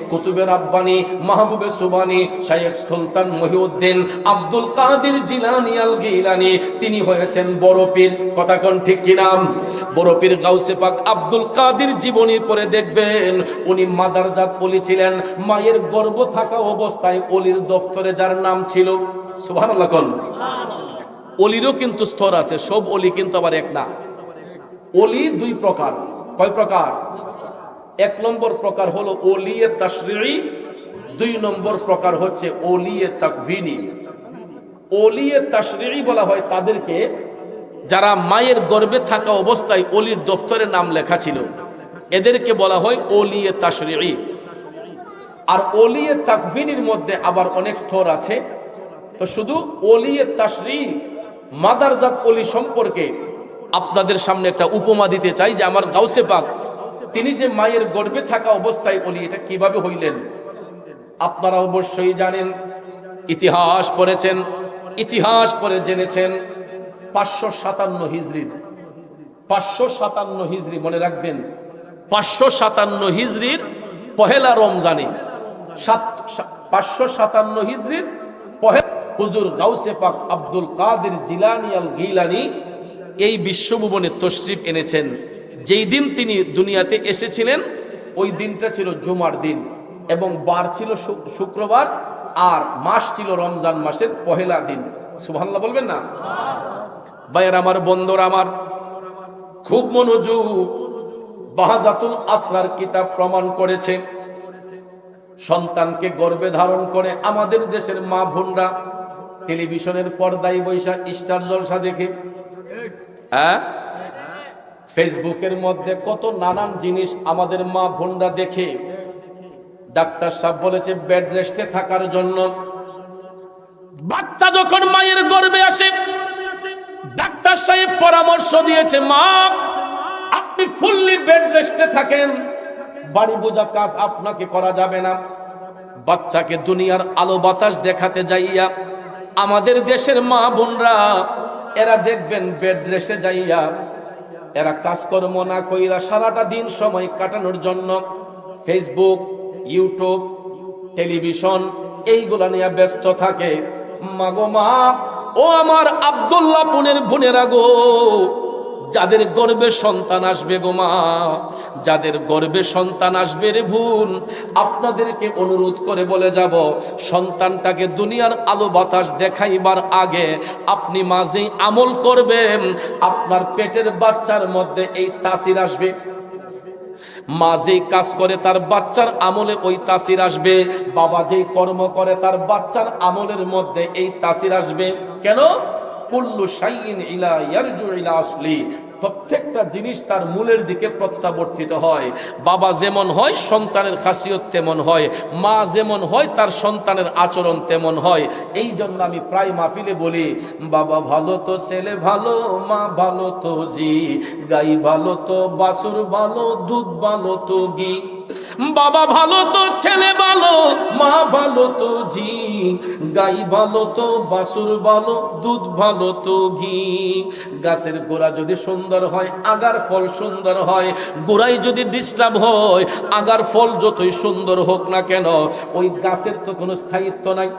কুতুবে রাব্বানি মাহবুবে সুবানি শাইখ সুলতান মহিউদ্দিন আব্দুল কাদের জিলানী আল গিলানী তিনি হয়েছেন বড় পীর। কথা কোন ঠিক কি নাম? বড় পীর গাউসে পাক আব্দুল কাদের জীবনীর পরে দেখবেন উনি মাদারজাত ওলি ছিলেন। মায়ের গর্ভ থাকা অবস্থায় ওলির দফতরে যার নাম ছিল, সুবহানাল্লাহ কোন। ওলিরও কিন্তু স্তর আছে, সব ওলি কিন্তু আবার এক না। ওলি দুই প্রকার। কয় প্রকার? এক নম্বর প্রকার হলো ওলিয়ে তাশরিঈ, দুই নম্বর প্রকার হচ্ছে ওলিয়ে তাকভিনী। ওলিয়ে তাশরিঈ বলা হয় তাদেরকে যারা মায়ের গর্ভে থাকা অবস্থায় ওলির দফতরে নাম লেখা ছিল, এদেরকে বলা হয় ওলিয়ে তাশরিঈ। আর ওলিয়ে তাকভিনীর মধ্যে আবার অনেক স্তর আছে। তো শুধু ওলিয়ে তাশরিঈ মাদারজাত ওলি সম্পর্কে আপনাদের সামনে একটা উপমা দিতে চাই যে আমার গাউসে পাক তিনি যে মায়ের গর্ভে থাকা অবস্থায় ওলি, এটা কিভাবে হইলেন আপনারা অবশ্যই জানেন, ইতিহাস পড়েছেন, ইতিহাস পড়ে জেনেছেন। 557 হিজরির 557 হিজরি মনে রাখবেন, 557 হিজরির পহেলা রমজানে 557 হিজরির পহেলা হুজুর গাউসে পাক আব্দুল কাদের জিলানী আল গিলানী এই বিশ্বভুবনে তশরিফ এনেছেন। যেই দিন তিনি দুনিয়াতে এসেছিলেন ওই দিনটা ছিল জুমার দিন এবং বার ছিল শুক্রবার, আর মাস ছিল রমজান মাসের পহেলা দিন। সুবহানাল্লাহ বলবেন না? ভাইয়ের আমার, বন্ধুরা আমার, খুব মনোযোগ। বাহাজাতুল আসরার কিতাব প্রমাণ করেছে সন্তানকে গর্ভে ধারণ করে আমাদের দেশের মা বোনরা টেলিভিশনের পর্দায় বৈশা স্টার জলসা দেখে, ফেসবুকের মধ্যে কত নানান জিনিস আমাদের মা বোনরা দেখে। ডাক্তার সাহেব বলেছে বেড রেস্টে থাকার জন্য। বাচ্চা যখন মায়ের গর্ভে আসে, ডাক্তার সাহেব পরামর্শ দিয়েছে মা আপনি ফুললি বেড রেস্টে থাকেন, বাড়ি বোঝা কাজ আপনাকে করা যাবে না। বাচ্চাকে দুনিয়ার আলো বাতাস দেখাতে যাইয়া আমাদের দেশের মা বোনরা এরা দেখবেন বেড রেস্টে যাইয়া এরা কাজকর্ম না কইরা সারাটা দিন সময় কাটানোর জন্য ফেসবুক, ইউটিউব, টেলিভিশন এইগুলা নিয়ে ব্যস্ত থাকে। মাগো মা, ও আমার আব্দুল্লাহ পুনের বোনেরা গো, যাদের গর্ভে সন্তান আসবে গো মা, যাদের গর্ভে সন্তান আসবে রে বোন, আপনাদেরকে অনুরোধ করে বলে যাব সন্তানটাকে দুনিয়ার আলো বাতাস দেখাইবার আগে আপনি মাঝে আমল করবেন, আপনার পেটের বাচ্চার মধ্যে এই তাসির আসবে। মা যেই কাজ করে তার বাচ্চার আমলে ওই তাসির আসবে, বাবা যেই কর্ম করে তার বাচ্চার আমলের মধ্যে এই তাসির আসবে। কেন? কুল্লু শাইইন ইলা ইয়ারজু ইলা আসলি, প্রত্যেকটা জিনিস তার মূলের দিকে প্রত্যাবর্তিত হয়। বাবা যেমন হয় সন্তানের খাসিয়ত তেমন হয়, মা যেমন হয় তার সন্তানের আচরণ তেমন হয়। এই জন্য আমি প্রায় মাহফিলে বলি বাবা ভালো তো ছেলে ভালো, মা ভালো তো জি, গাই ভালো তো বাছুর ভালো, দুধ ভালো তো ঘি। বাবা ভালো তো ছেলে ভালো, মা ভালো তো জি, গাই ভালো তো বাছুর ভালো, দুধ ভালো তো ঘি। গাছের গোড়া যদি সুন্দর হয় আগার ফল সুন্দর হয়, গোড়ায় যদি ডিস্টার্ব হয় আগার ফল যতই সুন্দর হোক না কেন ওই গাছের তো কোনো স্থায়িত্ব নাই,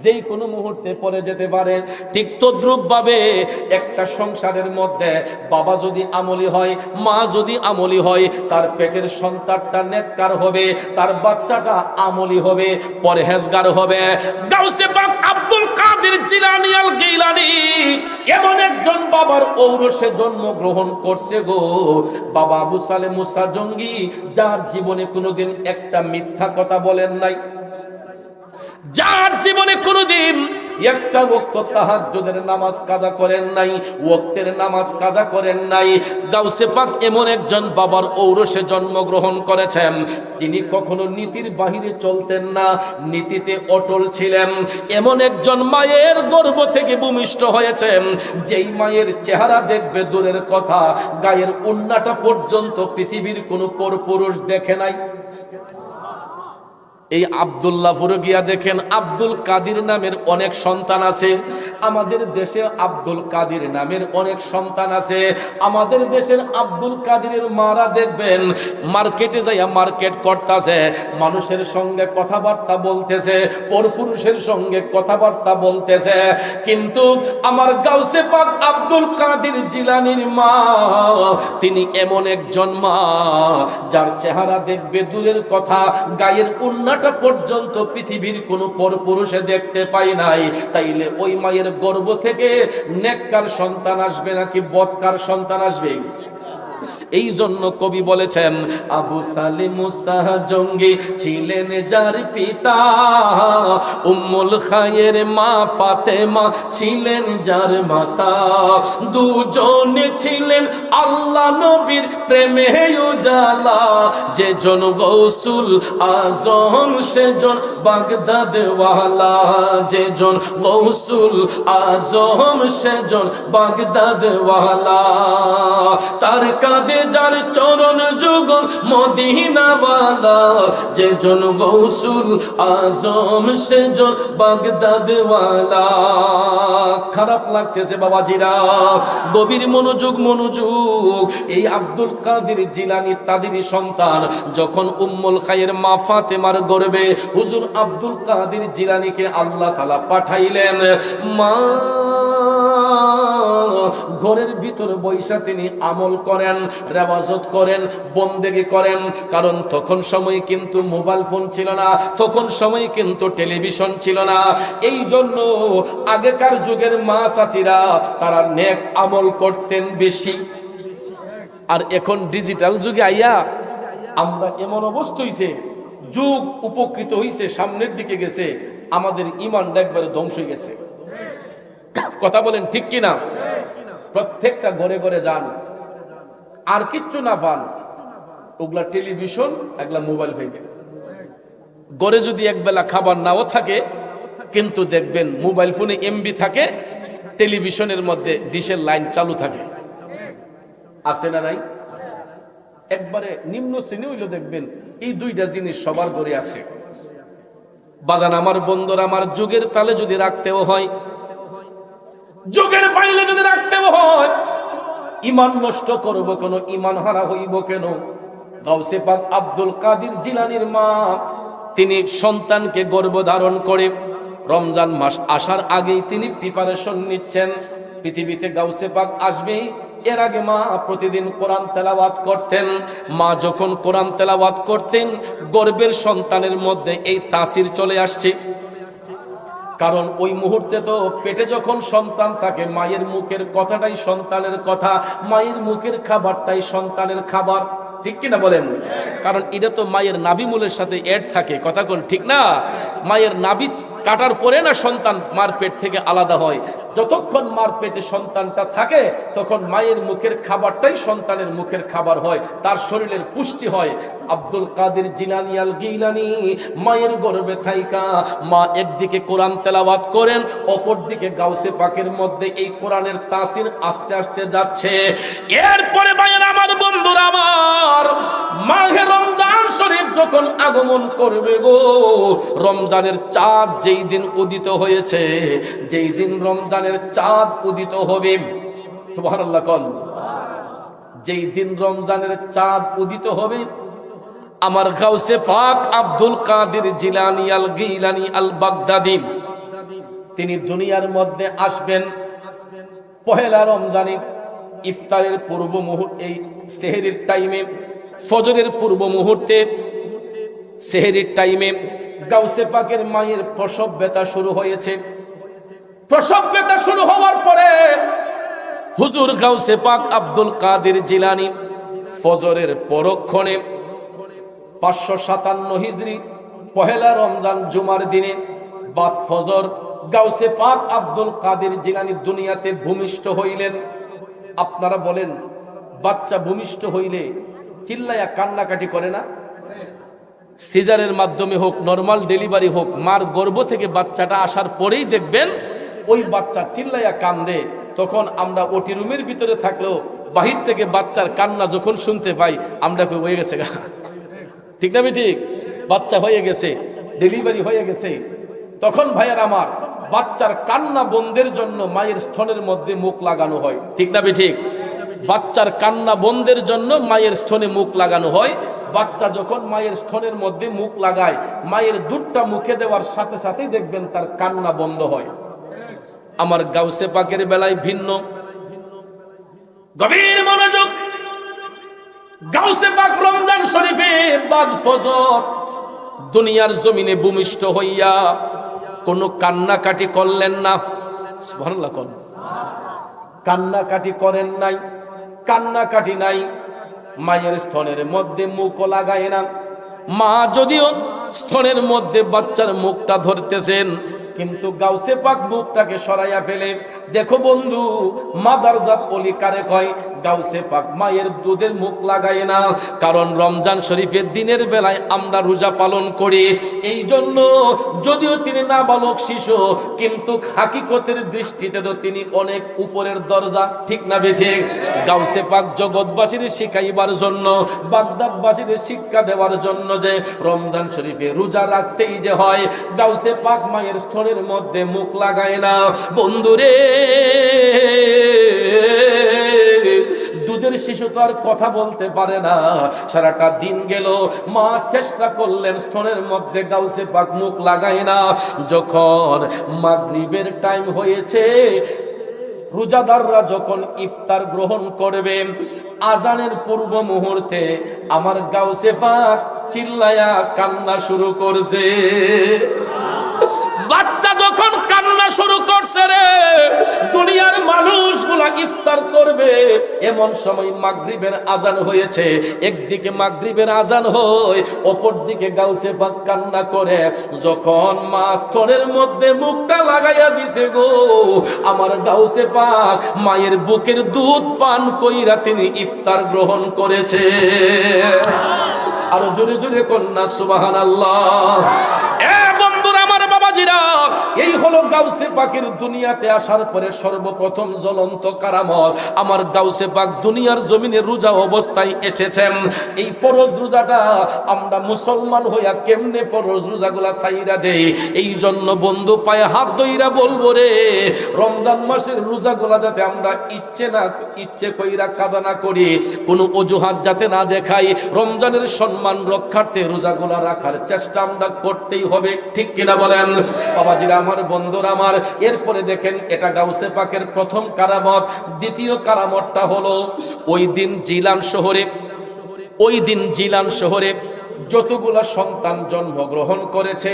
যেই কোনো মুহূর্তে পড়ে যেতে পারে। ঠিক তদ্রূপ ভাবে একটা সংসারের মধ্যে বাবা যদি আমলি হয়, মা যদি আমলি হয়, তার পেটের সন্তানটা নেককার হবে, তার বাচ্চাটা আমলি হবে, পরহেজগার হবে। গাউসে পাক আব্দুল কাদের জিলানী আল গিলানী এমন একজন বাবার ঔরসে জন্মগ্রহণ করছে গো, বাবা আবু সালেহ মুসা জঙ্গি, যার জীবনে কোনোদিন একটা মিথ্যা কথা বলেন নাই, যার জীবনে কোনোদিন একটা ওয়াক্ত তাহাজ্জুদের নামাজ কাজা করেন নাই, ওয়াক্তের নামাজ কাজা করেন নাই। গাউসে পাক এমন একজন বাবার ঔরসে জন্মগ্রহণ করেছেন, তিনি কখনো নীতির বাহিরে চলতেন না, নীতিতে অটল ছিলেন। এমন একজন মায়ের গর্ভ থেকে ভূমিষ্ঠ হয়েছেন, যেই মায়ের চেহারা দেখবে দূরের কথা, গায়ের ওন্নাটা পর্যন্ত পৃথিবীর কোনো পরপুরুষ দেখে নাই। এই আব্দুল্লাহ ফুরে গিয়া দেখেন আব্দুল কাদির নামের অনেক সন্তান আছে, আমাদের দেশে আব্দুল কাদের নামের অনেক সন্তান আছে। আমাদের দেশের আব্দুল কাদেরের মারা দেখবেন মার্কেটে যাইয়া মার্কেট করতেছে, মানুষের সঙ্গে কথাবার্তা বলতেছে, পরপুরুষের সঙ্গে কথাবার্তা বলতেছে। কিন্তু আমার গাউসে পাক আব্দুল কাদের জিলানীর মা, তিনি এমন একজন মা যার চেহারা দেখবে দূরের কথা, গায়ের উন্নাটা পর্যন্ত পৃথিবীর কোনো পরপুরুষে দেখতে পাই নাই। তাইলে ওই মায়ের গর্ভ থেকে নেককার সন্তান আসবে নাকি বদকার সন্তান আসবে? এই জন্য কবি বলেছেন, আবু সালিম মুসা জঙ্গি ছিলেন যার পিতা, উম্মুল খায়ের মা ফাতেমা ছিলেন যার মাতা। দুজনে ছিলেন আল্লাহ নবীর প্রেমে উজালা, যেজন গৌসুল আজম সেজন বাগদাদ ওয়ালা, যেজন গৌসুল আজম সেজন বাগদাদ ওয়ালা। তার কাঁধে যার চরণ যুগল মদিনাওয়ালা, যেজন গৌসুল আজম সেজন বাগদাদওয়ালা। খারাপ লাগতেছে বাবাজিরা, গভীর মনোযোগ মনোযোগ। এই আব্দুল কাদের জিলানী তাদেরই সন্তান। যখন উম্মুল খায়ের মা ফাতেমার গর্ভে হুজুর আব্দুল কাদের জিলানীকে আল্লাহ তাআলা পাঠাইলেন, মা ঘরের ভিতর বৈশা তিনি আমল করেন, রেওয়াজত করেন, বন্দেগি করেন। কারণ তখন সময় কিন্তু মোবাইল ফোন ছিল না, তখন সময় কিন্তু টেলিভিশন ছিল না। এই জন্য আগেকার যুগের মা চাচিরা তারা নেক আমল করতেন বেশি। আর এখন ডিজিটাল যুগে আইয়া আমরা এমন অবস্থা হইছে, যুগ উপকৃত হইছে, সামনের দিকে গেছে, আমাদের ঈমানটা একবারে ধ্বংস হয়ে গেছে। কথা বলেন ঠিক কিনা? প্রত্যেকটা ঘরে ঘরে যান, আর কিচ্ছু না পান, ওগুলা টেলিভিশন, এগুলা মোবাইল পাইবেন। ঘরে যদি একবেলা খাবার নাও থাকে, কিন্তু দেখবেন মোবাইল ফোনে এমবি থাকে, টেলিভিশনের মধ্যে ডিশের লাইন চালু থাকে। আছে না নাই? একবারে নিম্ন শ্রেণী হইলে দেখবেন এই দুইটা জিনিস সবার ঘরে আছে। বাজান আমার বন্ধুরা, আমার যুগের তালে যদি রাখতেও হয়, যুগের বাইরে যদি রাখতেও হয়, ঈমান নষ্ট করব কেন, ঈমান হারা হইব কেন? গাউসে পাক আব্দুল কাদের জিলানীর মা, তিনি সন্তানকে গর্ভধারণ করে রমজান মাস আসার আগেই তিনি প্রিপারেশন নিচ্ছেন। পৃথিবীতে গাউসে পাক আসবে, এর আগে মা প্রতিদিন কোরআন তেলাওয়াত করতেন। মা যখন কোরআন তেলাওয়াত করতেন, গর্ভের সন্তানের মধ্যে এই তাসির চলে আসছে। কারণ ওই মুহূর্তে তো পেটে যখন সন্তান থাকে, মায়ের মুখের কথাটাই সন্তানের কথা, মায়ের মুখের খাবারটাই সন্তানের খাবার। ঠিক কিনা বলেন? কারণ এটা তো মায়ের নাভিমূলের সাথে এড থাকে। কথা কোন ঠিক না? মায়ের নাভি কাটার পরে না সন্তান মার পেট থেকে আলাদা হয়। যতক্ষণ মার পেটে সন্তানটা থাকে, তখন মায়ের মুখের খাবারটাই সন্তানের মুখের খাবার হয়, তার শরীরের পুষ্টি হয়। আব্দুল কাদের জিলানী আল গিলানী মায়ের গর্ভে থাইকা মা একদিকে কোরআন তেলাওয়াত করেন, অপরদিকে গাউসে পাকের মধ্যে এই কোরআনের তাসির আস্তে আস্তে যাচ্ছে। এরপরে ভাইয়েরা আমার, বন্ধুরা আমার, মাহে রমজান শরীফ যখন আগমন করবে গো, রমজানের চাঁদ যেই দিন উদিত হয়েছে, যেই দিন রমজানের চাঁদ উদিত হবে, সুবহানাল্লাহ কোন, যেই দিন রমজানের চাঁদ উদিত হবে, আমার গাউসে পাক আব্দুল কাদের জিলানী আল গিলানী আল বাগদাদী তিনি দুনিয়ার মধ্যে আসবেন। পহেলা রমজানে ইফতারের পূর্ব মুহূর্তে, এই সেহরির টাইমে, ফজরের পূর্ব মুহূর্তে, সেহরির টাইমে গাউসে পাকের মায়ের প্রসব ব্যথা শুরু হয়েছে। প্রসব ব্যথা শুরু হওয়ার পরে হুজুর গাউসে পাক আব্দুল কাদের জিলানী ফজরের পরক্ষণে 557 হিজরি পহেলা রমজান জুমার দিনে বাদ ফজর গাউসে পাক আব্দুল কাদের জিলানী দুনিয়াতে ভূমিষ্ঠ হইলেন। আপনারা বলেন, বাচ্চা ভূমিষ্ঠ হইলে চিল্লায়া কান্নাকাটি করে না? সিজারের মাধ্যমে হোক, নরমাল ডেলিভারি হোক, মার গর্ভ থেকে বাচ্চাটা আসার পরেই দেখবেন ওই বাচ্চা চিল্লায়া কান্দে। তখন আমরা ওটি রুমের ভিতরে থাকলেও বাহির থেকে বাচ্চার কান্না যখন শুনতে পাই, আমরা হয়ে গেছে গা, ঠিক না? ঠিক, বাচ্চা হয়ে গেছে, ডেলিভারি হয়ে গেছে। তখন ভাইয়ার আমার, বাচ্চার কান্না বন্ধের জন্য মায়ের স্তনের মধ্যে মুখ লাগানো হয়, ঠিক না ঠিক? বাচ্চার কান্না বন্ধের জন্য মায়ের স্তনে মুখ লাগানো হয়। বাচ্চা যখন মায়ের স্তনের মধ্যে মুখ লাগায়, মায়ের দুধটা মুখে দেওয়ার সাথে সাথেই দেখবেন তার কান্না বন্ধ হয়। আমার গাউসে পাকের বেলায় ভিন্ন। গভীর মনোযোগ। গাউসে পাক রমজান শরীফে বাদ ফজর দুনিয়ার জমিনে ভূমিষ্ঠ হইয়া কোনো কান্নাকাটি করলেন না। সুবহানাল্লাহ। কান্নাকাটি করেন নাই, কান্নাকাটি নাই। মায়ের স্তনের মধ্যে মুখও লাগায় না। মা যদিও স্তনের মধ্যে বাচ্চার মুখটা ধরতেছেন, কিন্তু গাউসে পাক মুখটাকে সরাইয়া ফেলে। দেখো বন্ধু, মাদারজাত ওলি কারে কয়? গাউসে পাক মায়ের দুধের মুখ লাগায় না, কারণ রমজান শরীফের দিনের বেলায় আমরা রোজা পালন করি। এই জন্য যদিও তিনি নাবালক শিশু, কিন্তু হাকিকতের দৃষ্টিতে তো তিনি অনেক উপরের দরজা, ঠিক না বেঠে? গাউসে পাক জগৎবাসীর শিখাইবার জন্য, বাগদাদবাসীর শিক্ষা দেওয়ার জন্য যে রমজান শরীফে রোজা রাখতেই যে হয়, গাউসে পাক মায়ের স্তনের মধ্যে মুখ লাগায় না। বন্ধুরে, দুধের শিশু তো আর কথা বলতে পারে না। সারাটা দিন গেল, মা চেষ্টা করলেন, স্তনের মধ্যে গাউসে পাক মুখ লাগায় না। যখন মাগরিবের টাইম হয়েছে, রোজাদাররা যখন ইফতার গ্রহণ করবে, আজানের পূর্ব মুহূর্তে আমার গাউসে পাক চিল্লায়া কান্না শুরু করছে। বাচ্চা যখন কান্না শুরু করছে, রে দুনিয়ার মানুষগুলা ইফতার করবে, এমন সময় মাগরিবের আজান হয়েছে। একদিকে মাগরিবের আজান হয়, অপর দিকে গাউসে পাক কান্না করে। যখন মা স্তনের মধ্যে মুখটা লাগাইয়া দিছে গো, আমার গাউসে পাক মায়ের বুকের দুধ পান কইরা তিনি ইফতার গ্রহণ করেছে। আরো জোরে জোরে কন্যা সুবহানাল্লাহ। এ বন্ধুরা, আমার বাবাজিরা, এই হলো গাউসে পাকের দুনিয়াতে আসার পরে সর্বপ্রথম জ্বলন্ত কারামত। আমার গাউসে পাক দুনিয়ার জমিনে রোজা অবস্থায় এসেছেন। এই ফরজ রোজাটা আমরা মুসলমান হইয়া কেমনে ফরজ রোজাগুলা সাইরা দেই? এই জন্য বন্ধু পায়ে হাত ধইরা বলবো রে, রমজান মাসের রোজাগুলা যাতে আমরা ইচ্ছে কইরা কাজা না করি, কোনো অজুহাত যাতে না দেখাই, রমজানের সম্মান রক্ষার্থে রোজাগুলা রাখার চেষ্টা আমরা করতেই হবে, ঠিক কিনা বলেন বাবাজিরা, আমার বন্ধুরা আমার। এরপরে দেখেন, এটা গাউসে পাকের প্রথম কারামত। দ্বিতীয় কারামতটা হলো ওই দিন জিলান শহরে যতগুলা সন্তান জন্মগ্রহণ করেছে,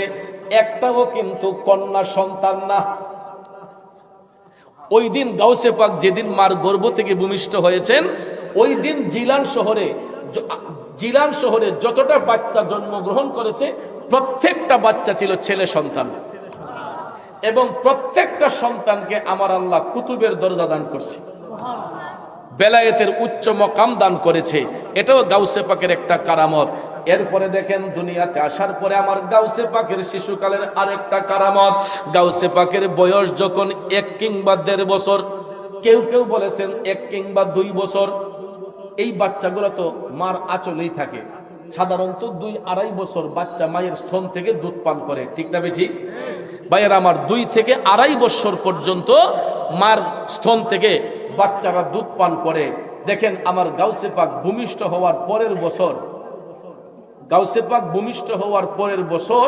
একটাও কিন্তু কন্যা সন্তান না। ওই দিন গাউসে পাক যেদিন মার গর্ভ থেকে ভূমিষ্ঠ হয়েছেন, ওই দিন জিলান শহরে যতটা বাচ্চা জন্মগ্রহণ করেছে, প্রত্যেকটা বাচ্চা ছিল ছেলে সন্তান, এবং প্রত্যেকটা সন্তানকে আমার আল্লাহ কুতুবের দরজা দান করছে, বেলায়েতের উচ্চ মকাম দান করেছে। এটাও গাউসে পাকের একটা কারামত। এরপরে দেখেন, দুনিয়াতে আসার পরে আমার গাউসে পাকের শিশুকালের আরেকটা কারামত। গাউসে পাকের বয়স যখন 1 কিংবা 1.5 বছর, কেউ কেউ বলেছেন 1 কিংবা 2 বছর, এই বাচ্চাগুলো তো মার আঁচলেই থাকে। সাধারণত 2-2.5 বছর বাচ্চা মায়ের স্তন থেকে দুধ পান করে, ঠিক না ঠিক ভাইয়ের আমার? 2 থেকে 2.5 বছর পর্যন্ত মার স্তন থেকে বাচ্চারা দুধ পান করে। দেখেন, আমার গাউসে পাক ভূমিষ্ঠ হওয়ার পরের বছর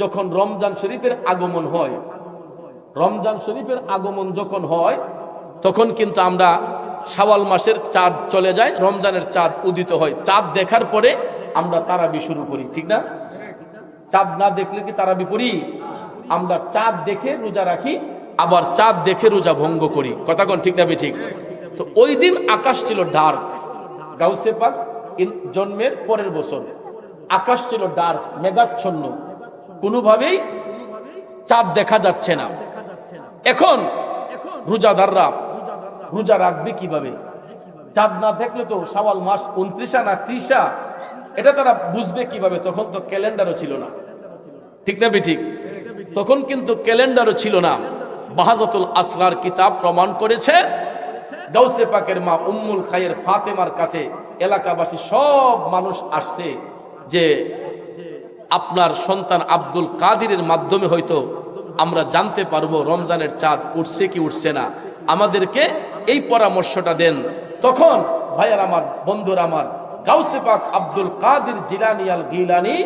যখন রমজান শরীফের আগমন হয়, রমজান শরীফের আগমন যখন হয়, তখন কিন্তু আমরা শাওয়াল মাসের চাঁদ চলে যায়, রমজানের চাঁদ উদিত হয়। চাঁদ দেখার পরে আমরা তারাবি শুরু করি, ঠিক না? চাঁদ না দেখলে কি তারাবি পড়ি? আমরা চাঁদ দেখে রোজা রাখি, আবার চাঁদ দেখে রোজা ভঙ্গ করি। কথা কোন ঠিক না ঠিক? তো ওই দিন আকাশ ছিল ডার্ক। গাউসে পাক জন্মের পরের বছর আকাশ ছিল ডার্ক, মেঘাচ্ছন্ন, কোনোভাবেই চাঁদ দেখা যাচ্ছে না। এখন রোজাদাররা রোজা রাখবে কিভাবে? চাঁদ না দেখলে তো শাওয়াল মাস 29 না 30, এটা তারা বুঝবে কিভাবে? তখন তো ক্যালেন্ডারও ছিল না, ঠিক না ঠিক? তখন কিন্তু ক্যালেন্ডারও ছিল না। বাহাজাতুল আসরার কিতাব প্রমাণ করেছে, গাউসে পাকের মা উম্মুল খায়ের ফাতেমার কাছে এলাকাবাসী সব মানুষ আসছে যে আপনার সন্তান আব্দুল কাদিরের মাধ্যমে হয়তো আমরা জানতে পারবো রমজানের চাঁদ উঠছে কি উঠছে না। আমাদেরকে এই পরামর্শটা দেন। তখন ভাইয়ার আমার, বন্ধুরা আমার, গাউসে পাক আব্দুল কাদের জিলানী আল গিলানী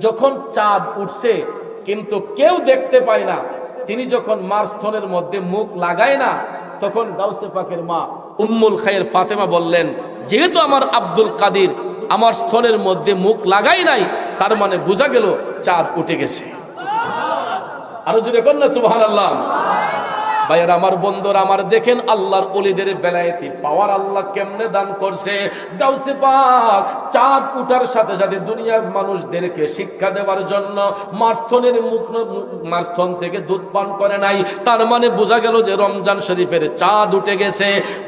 যখন চাঁদ উঠছে কিন্তু কেউ দেখতে পায় না, তিনি যখন মার স্তনের মধ্যে মুখ লাগায় না, তখন গাউসে পাকের মা উম্মুল খায়ের ফাতেমা বললেন, যেহেতু আমার আব্দুল কাদের আমার স্তনের মধ্যে মুখ লাগাই নাই, তার মানে বোঝা গেল চাঁদ উঠে গেছে। আরো জোরে কর না সুবহানাল্লাহ। ভাইয়ের আমার, বন্ধুরা আমার, দেখেন আল্লাহর ওলিদের বেলায়েতি পাওয়ার আল্লাহ কেমনে দান করছে। গাউসে পাক চাঁদ উঠার সাথে সাথে দুনিয়ার মানুষদেরকে শিক্ষা দেওয়ার জন্য মারস্থন থেকে দুধ পান করে নাই, তার মানে বোঝা গেল যে রমজান শরীফের চাঁদ উঠে গেছে।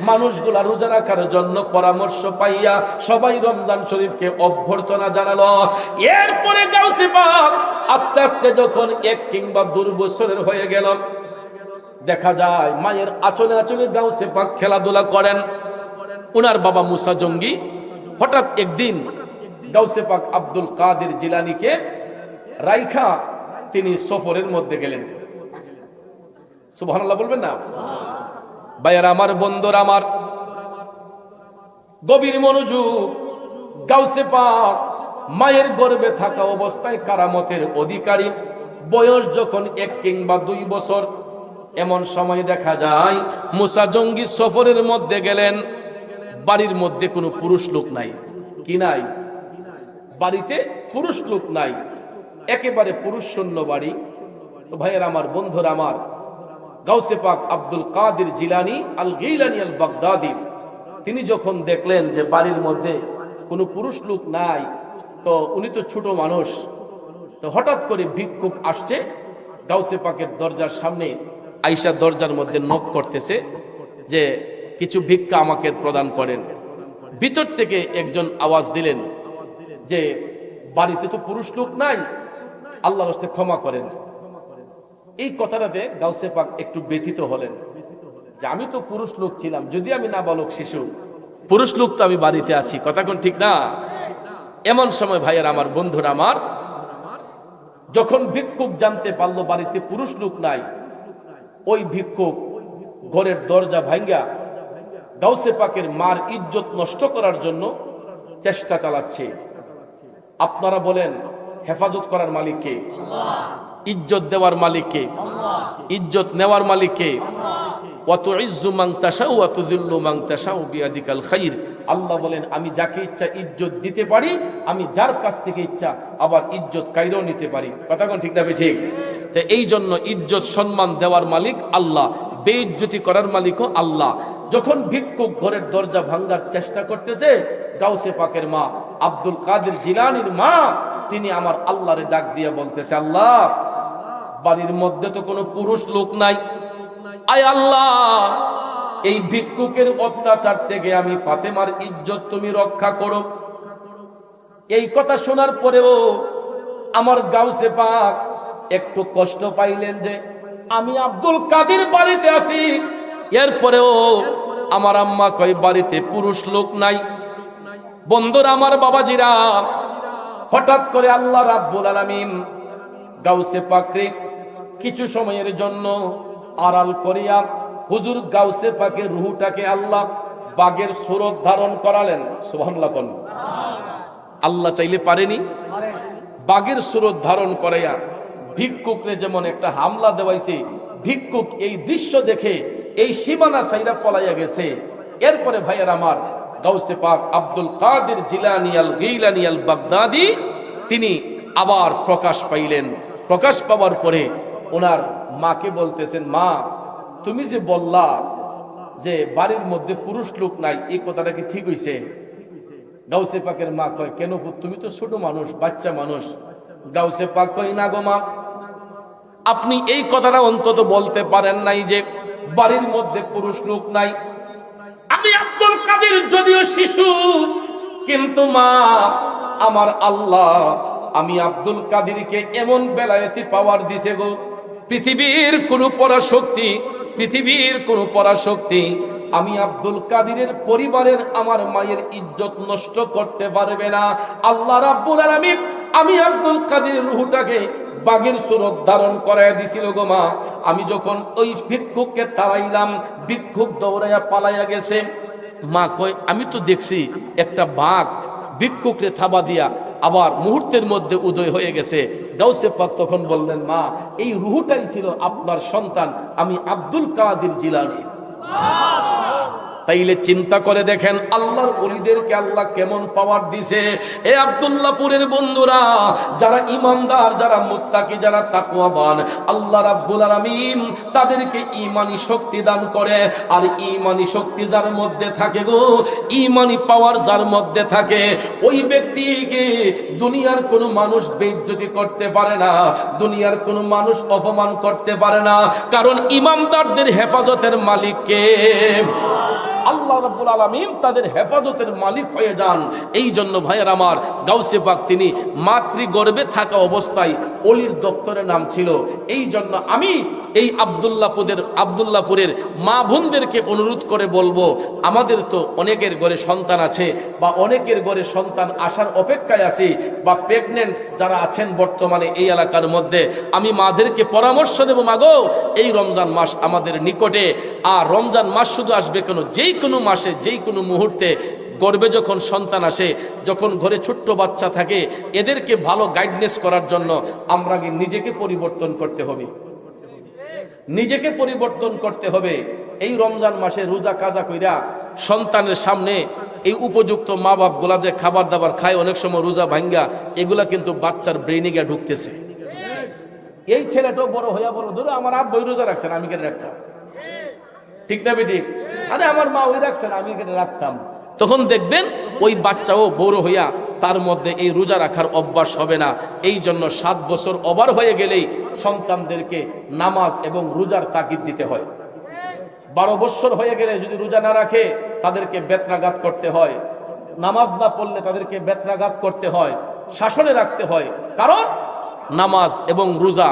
মানুষগুলা রোজা রাখার জন্য পরামর্শ পাইয়া সবাই রমজান শরীফকে অভ্যর্থনা জানালো। এরপরে গাউসে পাক আস্তে আস্তে যখন 1 কিংবা 2 বছরের হয়ে গেল, দেখা যায় মায়ের আঁচলে আঁচলে গাউসে পাক খেলাধুলা করেন। উনার বাবা মুসা জঙ্গি হঠাৎ একদিন গাউসে পাক আব্দুল কাদের জিলানীকে রাইখা তিনি সফরের মধ্যে গেলেন। সুবহানাল্লাহ বলবেন না? ভাইয়ারা আমার, বন্ধুরা আমার, গভীর মনোযোগ। গাউসে পাক মায়ের গর্ভে থাকা অবস্থায় কারামতের অধিকারী। বয়স যখন 1 কিংবা 2 বছর, এমন সময় দেখা যায় মুসা জঙ্গি সফরের মধ্যে গেলেন। বাড়ির মধ্যে কোনো পুরুষ লোক নাই। কি নাই? বাড়িতে পুরুষ লোক নাই, একেবারে পুরুষ শূন্য বাড়ি। তো ভাইয়ের আমার, বন্ধুরা আমার, গাউসে পাক আব্দুল কাদের জিলানী আল গিলানী আল বাগদাদি তিনি যখন দেখলেন যে বাড়ির মধ্যে কোনো পুরুষ লোক নাই, তো উনি তো ছোট মানুষ, তো হঠাৎ করে ভিক্ষুক আসছে গাউসে পাকের দরজার সামনে, আয়েশা দরজার মধ্যে নক করতেছে যে কিছু ভিক্ষা আমাকে প্রদান করেন। ভিতর থেকে একজন আওয়াজ দিলেন যে বাড়িতে তো পুরুষ লোক নাই, আল্লাহর রাস্তায় ক্ষমা করেন। এই কথাটাতে গাউসে পাক একটু ব্যথিত হলেন যে আমি তো পুরুষ লোক ছিলাম, যদি আমি নাবালক শিশু, পুরুষ লোক তো আমি বাড়িতে আছি, কথা কোন ঠিক না? এমন সময় ভাইয়ের আমার, বন্ধুরা আমার, যখন ভিক্ষুক জানতে পারলো বাড়িতে পুরুষ লোক নাই, ওই ভিক্ষুক ঘরের দরজা ভাঙ্গা গাউসে পাকের মার ইজ্জত নষ্ট করার জন্য চেষ্টা চালাচ্ছে। আপনারা বলেন, হেফাজত করার মালিক কে? ইজ্জত দেওয়ার মালিক কে? ইজ্জত নেওয়ার মালিক কে? ওয়াতুইজ্জু মান তাশাউ ওয়া তুযিল্লু মান তাশাউ বিয়াদিকাল খাইর। আল্লাহ বলেন, আমি যাকে ইচ্ছা ইজ্জত দিতে পারি, আমি যার কাছ থেকে ইচ্ছা আবার ইজ্জত কাইরেও নিতে পারি। কথা কোন ঠিক না? ঠিক। তো এই জন্য ইজ্জত সম্মান দেওয়ার মালিক আল্লাহ, বেইজ্জতি করার মালিকও আল্লাহ। যখন ভিক্ষুক ঘরের দরজা ভাঙার চেষ্টা করতেছে, গাউসে পাকের মা আব্দুল কাদের জিলানীর মা তিনি আমার আল্লাহরে ডাক দিয়ে বলতেছে, আল্লাহ, বাড়ির মধ্যে তো কোনো পুরুষ লোক নাই, আয় আল্লাহ, এই ভিক্ষুকের অত্যাচার থেকে আমি ফাতেমার ইজ্জত তুমি রক্ষা করো। এই কথা শোনার পরেও আমার গাউসে পাক একটু কষ্ট পাইলেন যে আমি আব্দুল কাদের বাড়িতে আছি, এরপরেও আমার আম্মা কয় বাড়িতে পুরুষ লোক নাই। বন্ধুরা আমার, বাবাজিরা, হঠাৎ করে আল্লাহ রাব্বুল আলামিন গাউসে পাকরে কিছু সময়ের জন্য আড়াল করিয়া হুজুর গাউসে পাকের রূহটাকে আল্লাহ বাঘের সুরত ধারণ করালেন। সুবহানাল্লাহ। আল্লাহ চাইলে পারেনি? বাঘের সুরত ধারণ করাইয়া ভিক্ষুকরে যেমন একটা হামলা দেওয়াইছে, ভিক্ষুক এই দৃশ্য দেখে এই সীমানা সাইরা পলাইয়া গেছে। এরপরে ভাইয়ের আমার, গাউসে পাক আব্দুল কাদের জিলানী আল গিলানী আল বাগদাদি তিনি আবার প্রকাশ পাইলেন। প্রকাশ পাওয়ার পরে ওনার মাকে বলতেছেন, মা, তুমি যে বললা যে বাড়ির মধ্যে পুরুষ লোক নাই, এই কথাটা কি ঠিক হইছে? গাউসে পাকের মা কয়, কেন পুত, তুমি তো ছোট মানুষ, বাচ্চা মানুষ। গাউসে পাক কয়, না গো মা, আপনি এই কথাটা অন্তত বলতে পারেন নাই যে বাড়ির মধ্যে পুরুষ লোক নাই। আমি আব্দুল কাদের যদিও শিশু, কিন্তু মা, আমার আল্লাহ আমি আব্দুল কাদেরকে এমন বেলায়েতি পাওয়ার দিছে গো, পৃথিবীর কোন পরাশক্তি আমি আব্দুল কাদেরের পরিবারের আমার মায়ের ইজ্জত নষ্ট করতে পারবে না। আল্লাহ রাব্বুল আলামিন আমি আব্দুল কাদের রূহটাকে বাঘের সুরত ধারণ করায় দিছিল গো মা। আমি যখন ওই ভিক্ষুককে তাড়াইলাম, ভিক্ষুক দৌড়াইয়া পালাইয়া গেছে। মা কই আমি তো দেখছি একটা বাঘ ভিক্ষুকরে থাবা দিয়া আবার মুহূর্তের মধ্যে উদয় হয়ে গেছে। গাউসে পাক তখন বললেন, মা এই রুহটাই ছিল আপনার সন্তান আমি আব্দুল কাদের জিলানী। তাইলে চিন্তা করে দেখেন আল্লাহর ওলিদেরকে আল্লাহ কেমন পাওয়ার দিছে। এ আব্দুল্লাহপুরের বন্ধুরা, যারা ইমানদার, যারা মুত্তাকি, যারা তাকওয়াবান, আল্লাহ রাব্বুল আলামিন তাদেরকে ঈমানি শক্তি দান করে। আর ঈমানি শক্তি যার মধ্যে থাকে গো, ঈমানি পাওয়ার যার মধ্যে থাকে, ওই ব্যক্তিকে দুনিয়ার কোনো মানুষ বেইজ্জতি করতে পারে না, দুনিয়ার কোনো মানুষ অপমান করতে পারে না। কারণ ইমানদারদের হেফাজতের মালিক কে? আল্লাহ রাব্বুল আলামিন তাদের হেফাজতের মালিক হয়ে যান। এই জন্য ভাইয়ের আমার, গাউসে পাক তিনি মাতৃগর্ভে থাকা অবস্থায় অলির দফতরে নাম ছিল। এই জন্য আমি এই আব্দুল্লাহপুরের মা বোনদেরকে অনুরোধ করে বলবো, আমাদের তো অনেকের ঘরে সন্তান আছে বা অনেকের ঘরে সন্তান আসার অপেক্ষায় আছে, বা প্রেগনেন্ট যারা আছেন বর্তমানে এই এলাকার মধ্যে, আমি মাদেরকে পরামর্শ দেব, মাগো এই রমজান মাস আমাদের নিকটে। আর রমজান মাস শুধু আসবে কেন, যেই কোনো মাসে যেই কোনো মুহূর্তে গর্ভে যখন সন্তান আসে, যখন ঘরে ছোট্ট বাচ্চা থাকে, এদেরকে ভালো গাইডনেস করার জন্য আমরা নিজেকে পরিবর্তন করতে হবে, নিজেকে পরিবর্তন করতে হবে। এই রমজান মাসে রোজা কাজা কইরা সন্তানের সামনে এই উপযুক্ত মা বাপ গুলা যে খাবার দাবার খায়, অনেক সময় রোজা ভাঙ্গা, এগুলা কিন্তু বাচ্চার ব্রেইনে গিয়ে ঢুকতেছে। এই ছেলেটাও বড় হইয়া বড় ধরো আমার আব্বাই রোজা রাখছেন, আমি কেন রাখতাম? ঠিক না বেটি? আরে আমার মা ওই রাখছেন, আমি কেন রাখতাম? তখন দেখবেন ওই বাচ্চাও বড় হইয়া তার মধ্যে এই রোজা রাখার অভ্যাস হবে না। এই জন্য 7 বছর ওভার হয়ে গেলেই সন্তানদেরকে নামাজ এবং রোজার তাকিদ দিতে হয়। 12 বছর হয়ে গেলে যদি রোজা না রাখে তাদেরকে বেত্রাঘাত করতে হয়, নামাজ না পড়লে তাদেরকে বেত্রাঘাত করতে হয়, শাসনে রাখতে হয়। কারণ নামাজ এবং রোজা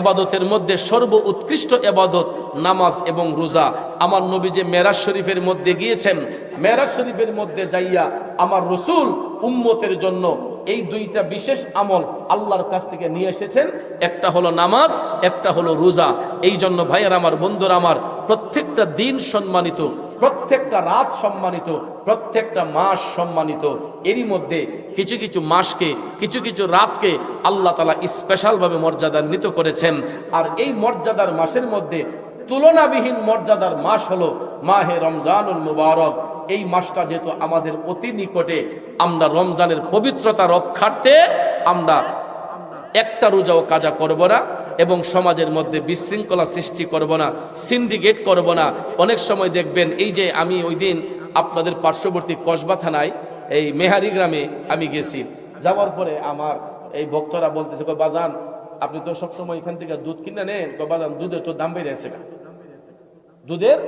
এবাদতের মধ্যে সর্ব উৎকৃষ্ট এবাদত নামাজ এবং রোজা। আমার নবী যে মেরাজ শরীফের মধ্যে গিয়েছেন, মেরাজ শরীফের মধ্যে যাইয়া আমার রসুল উম্মতের জন্য এই দুইটা বিশেষ আমল আল্লাহর কাছ থেকে নিয়ে এসেছেন। একটা হলো নামাজ, একটা হলো রোজা। এই জন্য ভাইয়ার আমার, বন্ধুরা আমার, প্রত্যেকটা দিন সম্মানিত, প্রত্যেকটা রাত সম্মানিত, প্রত্যেকটা মাস সম্মানিত। এরই মধ্যে কিছু কিছু মাসকে, কিছু কিছু রাতকে আল্লাহ তাআলা স্পেশালভাবে মর্যাদান্বিত করেছেন। আর এই মর্যাদার মাসের মধ্যে তুলনাবিহীন মর্যাদার মাস হলো মাহে রমজানুল মুবারক। এই মাসটা যেহেতু আমাদের অতি নিকটে, আমরা রমজানের পবিত্রতা রক্ষার্থে আমরা একটা রোজাও কাজা করব না এবং সমাজের মধ্যে বিশৃঙ্খলা সৃষ্টি করব না, সিন্ডিকেট করব না। অনেক সময় দেখবেন, এই যে আমি ওই দিন আপনাদের পার্শ্ববর্তী কসবা থানায় এই মেহারি গ্রামে আমি গেছি, যাওয়ার পরে আমার এই ভক্তরা বলতেছে, বাজান আপনি তো সবসময় এখান থেকে দুধ কিনে নেন, বাজান দুধের তো দাম বেড়ে গেছে, দুধের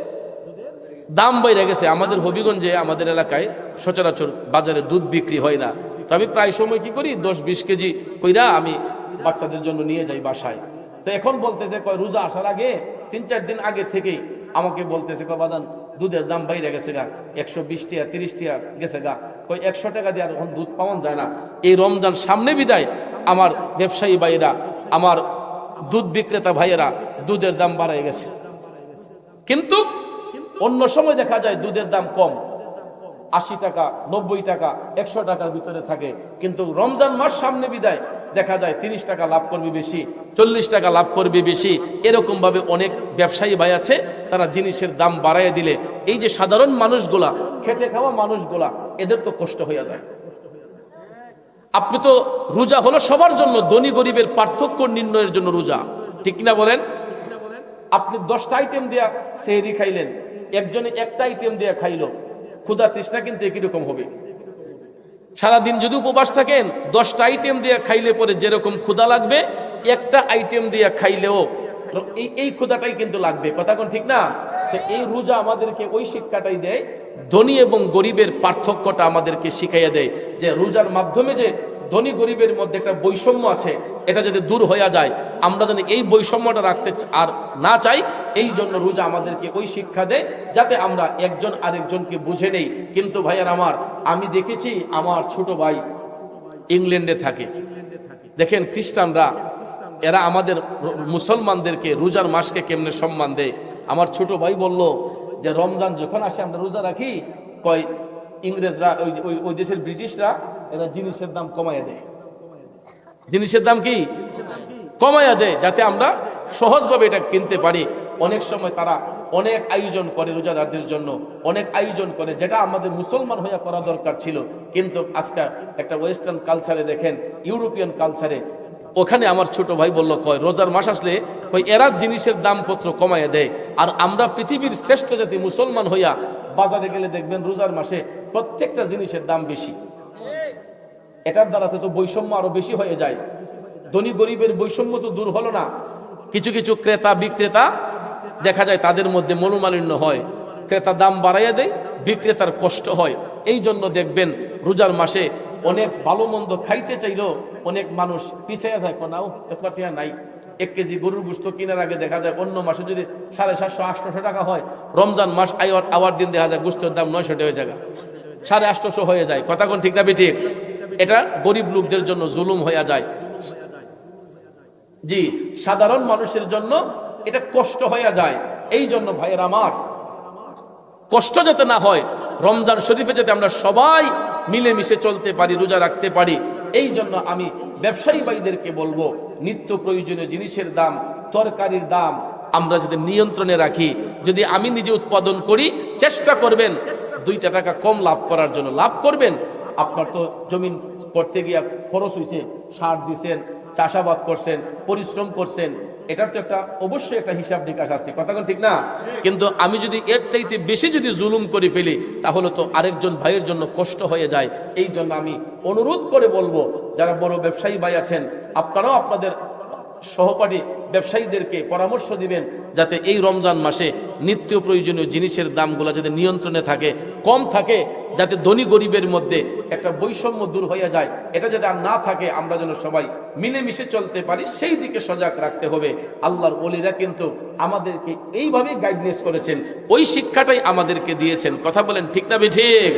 দাম বেড়ে গেছে। আমাদের হবিগঞ্জে, আমাদের এলাকায় সচরাচর বাজারে দুধ বিক্রি হয় না। তো আমি প্রায় সময় কি করি, 10-20 কেজি কইরা আমি বাচ্চাদের জন্য নিয়ে যাই বাসায়। তো এখন বলতেছে, রোজা আসার আগে 3-4 দিন আগে থেকেই আমাকে বলতেছে, বাজান দুধের দাম বাইরে গেছে গা, 120 টাকা 30 টাকা গেছে গা, 100 টাকা দিয়ে আর এখন দুধ পাওয়া যায় না। এই রমজান সামনে বিদায় আমার ব্যবসায়ী ভাইয়েরা, আমার দুধ বিক্রেতা ভাইয়েরা দুধের দাম বাড়ায় গেছে। কিন্তু অন্য সময় দেখা যায় দুধের দাম কম, 80 টাকা 90 টাকা 100 টাকার ভিতরে থাকে। কিন্তু রমজান মাস সামনে বিদায় দেখা যায় 30 টাকা লাভ করবে বেশি, 40 টাকা লাভ করবে বেশি। এরকম ভাবে অনেক ব্যবসায়ী ভাই আছে, তারা জিনিসের দাম বাড়াইয়া দিলে এই যে সাধারণ মানুষগুলা, খেটে খাওয়া মানুষগুলা, এদের তো কষ্ট হয়ে যায়। আপনি তো, রোজা হলো সবার জন্য, ধনী গরিবের পার্থক্য নির্ণয়ের জন্য রোজা, ঠিক না বলেন? আপনি 10টা আইটেম দিয়া সেহরি খাইলেন, একজনে একটা আইটেম দিয়া খাইলো, ক্ষুধা তৃষ্ণা কিন্তু একই রকম হবে। সারাদিন যদি উপবাস থাকেন, 10টা আইটেম দিয়ে খাইলে পরে যেরকম ক্ষুধা লাগবে, একটা আইটেম দিয়ে খাইলেও এই ক্ষুধাটাই কিন্তু লাগবে। কথা কোন ঠিক না? তো এই রোজা আমাদেরকে ওই শিক্ষাটাই দেয়, ধনী এবং গরিবের পার্থক্যটা আমাদেরকে শিখাইয়া দেয়, যে রোজার মাধ্যমে যে ধনী গরিবের মধ্যে একটা বৈষম্য আছে, এটা যদি দূর হয়ে যায়, আমরা যেন এই বৈষম্যটা রাখতে আর না চাই, এই জন্য রোজা আমাদেরকে ওই শিক্ষা দেয় যাতে আমরা একজন আরেকজনকে বুঝে নেই। কিন্তু ভাইয়ার আমার, আমি দেখেছি আমার ছোট ভাই ইংল্যান্ডে থাকে, দেখেন খ্রিস্টানরা এরা আমাদের মুসলমানদেরকে রোজার মাসকে কেমনে সম্মান দেয়। আমার ছোট ভাই বলল যে রমজান যখন আসে আমরা রোজা রাখি, কয় ইংরেজরা ওই দেশের ব্রিটিশরা এরা জিনিসের দাম কমাইয়া দেয়। জিনিসের দাম কি কমাইয়া দেয়, যাতে আমরা সহজভাবে এটা কিনতে পারি। অনেক সময় তারা অনেক আয়োজন করে রোজাদারদের জন্য, অনেক আয়োজন করে, যেটা আমাদের মুসলমান হইয়া করা দরকার ছিল। কিন্তু আজকে একটা ওয়েস্টার্ন কালচারে দেখেন, ইউরোপিয়ান কালচারে, ওখানে আমার ছোট ভাই বলল কয় রোজার মাস আসলে কই এরা জিনিসের দামপত্র কমাইয়া দেয়, আর আমরা পৃথিবীর শ্রেষ্ঠ জাতি মুসলমান হইয়া বাজারে গেলে দেখবেন রোজার মাসে প্রত্যেকটা জিনিসের দাম বেশি। এটার দ্বারা তো বৈষম্য আরো বেশি হয়ে যায়। ধনী গরিবের বৈষম্য তো দূর হলো না, কিছু কিছু ক্রেতা বিক্রেতা দেখা যায় তাদের মধ্যে মনোমালিন্য হয়, ক্রেতা দাম বাড়াইয়া দেয়, বিক্রেতার কষ্ট হয়। এই জন্য দেখবেন রোজার মাসে অনেক ভালো মন্দ খাইতে চাইলেও অনেক মানুষ পিছিয়ে যায়, নাও এতটা নাই। 1 কেজি গরুর গোশত কেনার আগে দেখা যায় অন্য মাসে যদি 750-800 টাকা হয়, রমজান মাস আওয়ার দিন দেখা যায় গোশতের দাম 900 টাকা হয়ে যায়, 850 হয়ে যায়। কথা কোন ঠিক না বেঠিক? এটা গরিব লোকদের জন্য জুলুম হয়ে যায়। জি, সাধারণ মানুষের জন্য এটা কষ্ট হয়ে যায়। এই জন্য ভাইয়ের আমার, কষ্ট যাতে না হয়, রমজান শরীফে যাতে আমরা সবাই মিলেমিশে চলতে পারি, রোজা রাখতে পারি, এই জন্য আমি ব্যবসায়ী ভাইদেরকে বলবো, নিত্য প্রয়োজনীয় জিনিসের দাম, তরকারির দাম আমরা যদি নিয়ন্ত্রণে রাখি, যদি আমি নিজে উৎপাদন করি, চেষ্টা করবেন 2 টাকা কম লাভ করার জন্য। লাভ করবেন, আপনার তো জমিন করতে গিয়ে খরচ হয়েছে, সার দিছেন, চাষাবাদ করছেন, পরিশ্রম করছেন, এটার তো একটা অবশ্যই একটা হিসাব নিকাশ আছে। কথা ঠিক না? কিন্তু আমি যদি এর চাইতে বেশি যদি জুলুম করে ফেলি, তাহলে তো আরেকজন ভাইয়ের জন্য কষ্ট হয়ে যায়। এই জন্য আমি অনুরোধ করে বলবো, যারা বড় ব্যবসায়ী ভাই আছেন, আপনারাও আপনাদের সহপাঠী ব্যবসায়ীদেরকে পরামর্শ দিবেন, যাতে এই রমজান মাসে নিত্য প্রয়োজনীয় জিনিসের দামগুলো যাতে নিয়ন্ত্রণে থাকে, কম থাকে, যাতে ধনী গরিবের মধ্যে একটা বৈষম্য দূর হয়ে যায়। এটা যাতে আর না থাকে, আমরা যেন সবাই মিলেমিশে চলতে পারি, সেই দিকে সজাগ রাখতে হবে। আল্লাহর ওলিরা কিন্তু আমাদেরকে এইভাবেই গাইডনেস করেছেন, ওই শিক্ষাটাই আমাদেরকে দিয়েছেন। কথা বলেন ঠিক না ঠিক?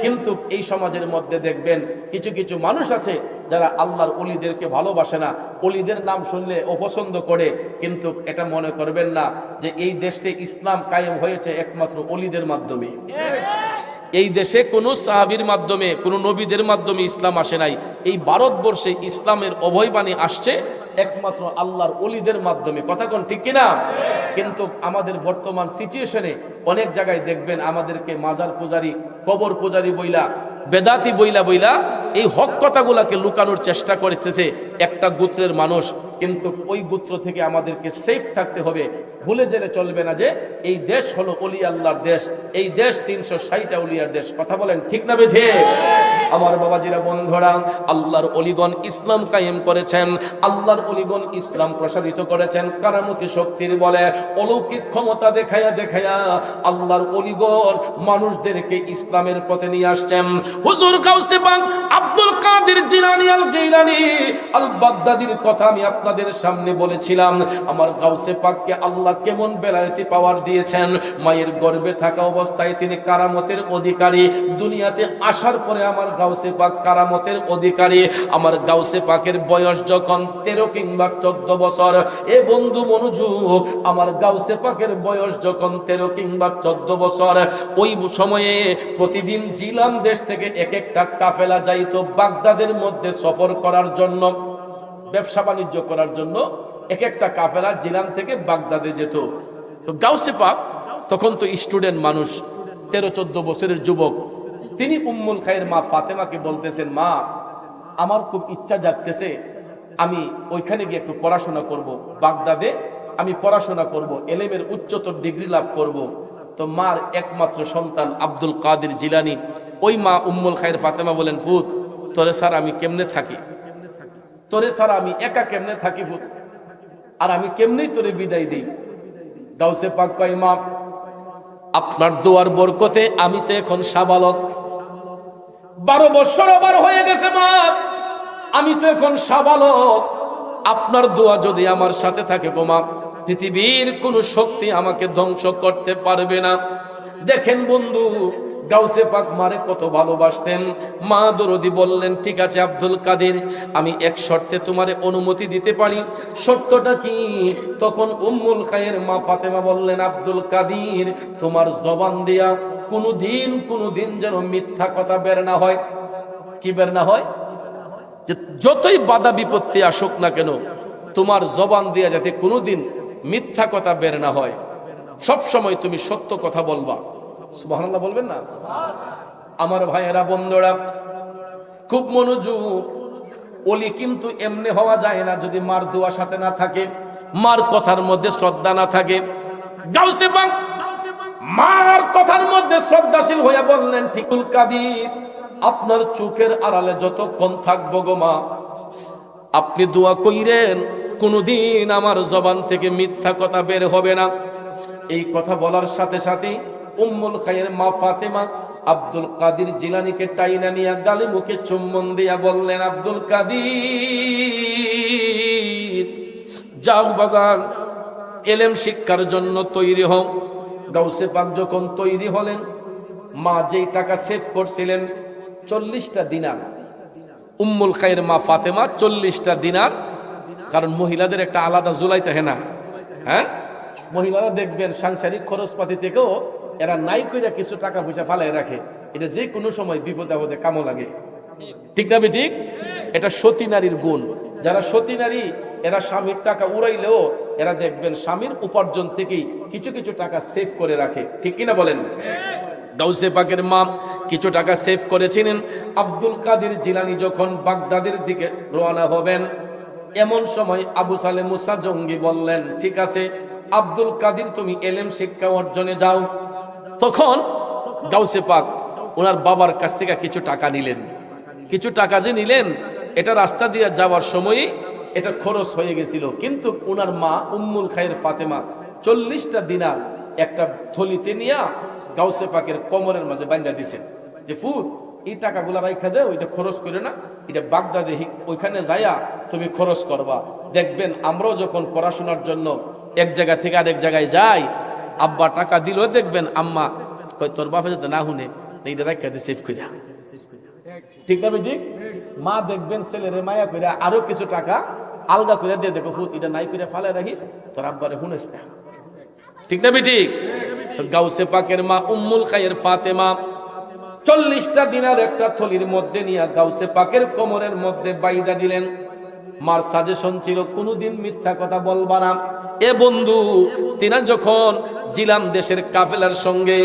কিন্তু এই সমাজের মধ্যে দেখবেন কিছু কিছু মানুষ আছে যারা আল্লাহর ওলিদেরকে ভালোবাসে না, ওলিদের নাম শুনলে অপছন্দ করে। কিন্তু এটা মনে করবেন না যে এই দেশে ইসলাম কায়েম হয়েছে একমাত্র ওলিদের মাধ্যমে। এই দেশে কোনো সাহাবীর মাধ্যমে, কোনো নবীদের মাধ্যমে ইসলাম আসে নাই। এই ভারতবর্ষে ইসলামের অভয়বাণী আসছে একমাত্র আল্লাহর ওলিদের মাধ্যমে। কথা কোন ঠিক কিনা? কিন্তু আমাদের বর্তমান সিচুয়েশনে অনেক জায়গায় দেখবেন আমাদেরকে মাজার পূজারি, কবর পূজারি বইলা, বেদাতি বইলা এই হক কথাগুলাকে লুকানোর চেষ্টা করতেছে একটা গোত্রের মানুষ। কিন্তু ওই গোত্র থেকে আমাদেরকে সেফ থাকতে হবে। ভুলে গেলে চলবে না যে এই দেশ হলো ওলি আল্লাহর দেশ, এই দেশ 360টা ওলিয়ার দেশ। কথা বলেন ঠিক না বেঠে? আমার বাবাজিরা, বন্ধুরা, আল্লাহর ওলিগণ ইসলাম কায়েম করেছেন, আল্লাহর ওলিগণ ইসলাম প্রসারিত করেছেন কারামতি শক্তির বলে। অলৌকিক ক্ষমতা দেখায়া আল্লাহর ওলিগণ মানুষদেরকে ইসলামের পথে নিয়ে আসছেন। হুজুর গাউসে পাক আব্দুল কাদের জিলানী আল গিলানী আল বাগদাদির কথা আমি আপনাদের সামনে বলেছিলাম। আমার গাউসে পাককে আল্লাহ কেমন বেলায়েতি পাওয়ার দিয়েছেন। মায়ের গর্ভে থাকা অবস্থায় তিনি কারামতের অধিকারী, দুনিয়াতে আসার পরে আমার গাউসে পাক কারামতের অধিকারী। আমার গাউসে পাকের বয়স যখন 13 কিংবা 14 বছর, এ বন্ধু মনোযোগ, আমার গাউসে পাকের বয়স যখন 13 কিংবা 14 বছর, ওই সময়ে প্রতিদিন জিলান দেশ থেকে এক একটা কাফেলা যাইতো বাগদাদের মধ্যে সফর করার জন্য, ব্যবসা বাণিজ্য করার জন্য। এক একটা কাফেলা জিলান থেকে বাগদাদে যেত। তো গাউসে পাক তখন তো স্টুডেন্ট মানুষ, 13-14 বছরের যুবক। তিনি উম্মুল খায়ের মা ফাতেমাকে বলতেছেন, মা, আমার খুব ইচ্ছা জাগতেছে, আমি ওইখানে গিয়ে একটু পড়াশোনা করব, বাগদাদে আমি পড়াশোনা করব, এলেমের উচ্চতর ডিগ্রি লাভ করব। তো মার একমাত্র সন্তান আব্দুল কাদের জিলানী, ওই মা উম্মুল খায়ের ফাতেমা বলেন, ফুত, তোরে স্যার আমি কেমনে থাকি, তোরে স্যার আমি একা কেমনে থাকি ফুত, আর আমি কেমনেই তোরে বিদায় দিই। গাউসে পাক কয়, মা, আপনার দোয়ার বরকতে আমি তো এখন সাবালক, 12 বছর আবার হয়ে গেছে মা, আমি তো এখন সাবালক। আপনার দোয়া যদি আমার সাথে থাকে গো মা, পৃথিবীর কোন শক্তি আমাকে ধ্বংস করতে পারবে না। দেখেন বন্ধু, গাউসে পাক মারে কত ভালোবাসতেন। মা দরদি বললেন, ঠিক আছে আব্দুল কাদের, আমি এক শর্তে তোমারে অনুমতি দিতে পারি। শর্তটা কি? তখন উম্মুল খায়ের মা ফাতেমা বললেন, আব্দুল কাদের, তোমার জবান দিয়া কোনোদিন যেন মিথ্যা কথা বের না হয়। কি বের না হয়? যে যতই বাধা বিপত্তি আসুক না কেন, তোমার জবান দিয়া যাতে কোনোদিন মিথ্যা কথা বের না হয়, সব সময় তুমি সত্য কথা বলবা। সুবহানাল্লাহ বলবেন না? আমার ভাইয়েরা, বন্ধুরা, খুব মনোযোগ। ওলি কিন্তু এমনি হওয়া যায় না যদি মার দোয়া সাথে না থাকে, মার কথার মধ্যে শ্রদ্ধা না থাকে। গাউসে পাক মার কথার মধ্যে শ্রদ্ধাশীল হয়ে বললেন, ঠিকুল কাদির, আপনার চোখের আড়ালে যতক্ষণ থাকবো গো মা, আপনি দোয়া কইরেন কোনোদিন আমার জবান থেকে মিথ্যা কথা বের হবে না। এই কথা বলার সাথে সাথে উম্মুল খায়ের মা ফাতেমা আব্দুল কাদের জিলানীকে টাইনা নিয়ে গালে মুখে চুম্বন দিয়া বললেন, আব্দুল কাদের, যাও বাজার, এলেম শিক্ষার জন্য তৈরি হও। গাউসে পাক যখন তৈরি হলেন, মা যেই টাকা সেভ করছিলেন 40টা দিনার, উম্মুল খায়ের মা ফাতেমা 40টা দিনার, কারণ মহিলাদের একটা আলাদা জুলাই থাকে না? হ্যাঁ, মহিলারা দেখবেন সাংসারিক খরচপাতি থেকেও এরা নাই কইরা কিছু টাকা পয়সা ফালাই রাখে, এটা যে কোনো সময় বিপদে আপদে কামো লাগে। ঠিক না ঠিক? এটা সতী নারীর গুণ। যারা সতী নারী, এরা স্বামীর টাকা উড়াইলেও এরা দেখবেন স্বামীর উপার্জন থেকেই কিছু কিছু টাকা সেভ করে রাখে। ঠিক কিনা বলেন? গাউসে পাকের মা কিছু টাকা সেভ করেছিলেন। আব্দুল কাদের জিলানী যখন বাগদাদের দিকে রওনা হবেন, এমন সময় আবু সালে মুসা জঙ্গি বললেন, ঠিক আছে আব্দুল কাদের, তুমি এলেম শিক্ষা অর্জনে যাও। তখন গাউসে পাক ওনার বাবার কাছ থেকে কিছু টাকা নিলেন। কিছু টাকা যে নিলেন, এটা রাস্তা দিয়ে যাওয়ার সময়ই এটা খরচ হয়ে গেছিল, কিন্তু ওনার মা উম্মুল খায়ের ফাতেমা 40টা দিনার একটা থলিতে নিয়া গাউসে পাকের কোমরের মাঝে বাঁধা দিছেন, যে ফুট এই টাকাগুলা রাইখা দেও, এটা খরচ করে না, এটা বাগদাদে ওইখানে যাইয়া তুমি খরচ করবা। দেখবেন আমরাও যখন পড়াশোনার জন্য এক জায়গা থেকে আরেক জায়গায় যাই, আব্বা টাকা দিলেও দেখবেন আম্মা কয় তোর বাপে যাতে না শুনে, এইটা রাইখা দিয়ে সেভ কইরা। ঠিক না ঠিক? মা দেখবেন ছেলেরে মায়া কইরা আরো কিছু টাকা আলগা করে দিয়ে, দেখো ফুট এটা নাই করে ফালে রাখিস, তোর আব্বারে শুনেস না। ঠিক না ঠিক? তো গাউসে পাকের মা উম্মুল খায়ের ফাতেমা 40টা দিনার একটা থলির মধ্যে নিয়ে গাউসে পাকের কোমরের মধ্যে বাইদা দিলেন। মার সাজেশন ছিল কোনোদিন মিথ্যা কথা বলবা না। এ বন্ধু, তিনা যখন জিলান দেশের কাফেলার সঙ্গে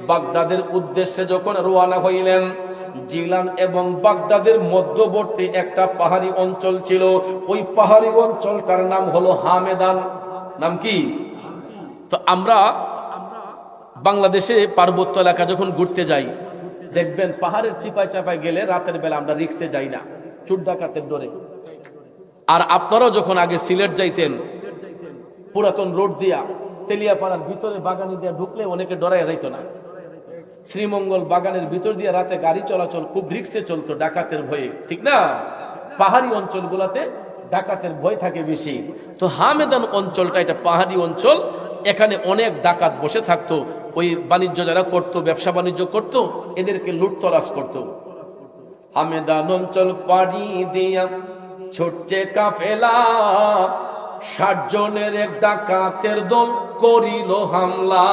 বাগদাদের উদ্দেশ্যে যখন রওনা হইলেন, জিলান এবং বাগদাদের মধ্যবর্তী একটা পাহাড়ি অঞ্চল ছিল। ওই পাহাড়ি অঞ্চলটার নাম হলো হামেদান। নাম কি? তো আমরা বাংলাদেশে পার্বত্য এলাকা যখন ঘুরতে যাই, দেখবেন পাহাড়ের চিপায় চাপায় গেলে রাতের বেলা আমরা রিক্সে যাই না, চোর ডাকাতের ডরে। আর আপনারাও যখন আগে সিলেট যাইতেন, পুরাতন রোড দিয়া তেলিয়াপাড়ার ভিতরে বাগানি দিয়া ঢুকলে অনেকে ডরাইয়া যাইতো না। শ্রীমঙ্গল বাগানের ভিতর দিয়ে রাতে গাড়ি চলাচল খুব রিক্সে চলতো ডাকাতের ভয়ে। ঠিক না? পাহাড়ি অঞ্চলগুলোতে ডাকাতের ভয় থাকে বেশি। তো হামেদান অঞ্চলটা এটা পাহাড়ি অঞ্চল, এখানে অনেক ডাকাত বসে থাকতো। ওই বাণিজ্য যারা করতো, ব্যবসা বাণিজ্য করতো, এদেরকে লুটতরাজ করতো। হামেদান অঞ্চল পাড়ি দিয়া ছুটছে কাফেলা, 60 জনের এক ডাকাতের দল করিল হামলা।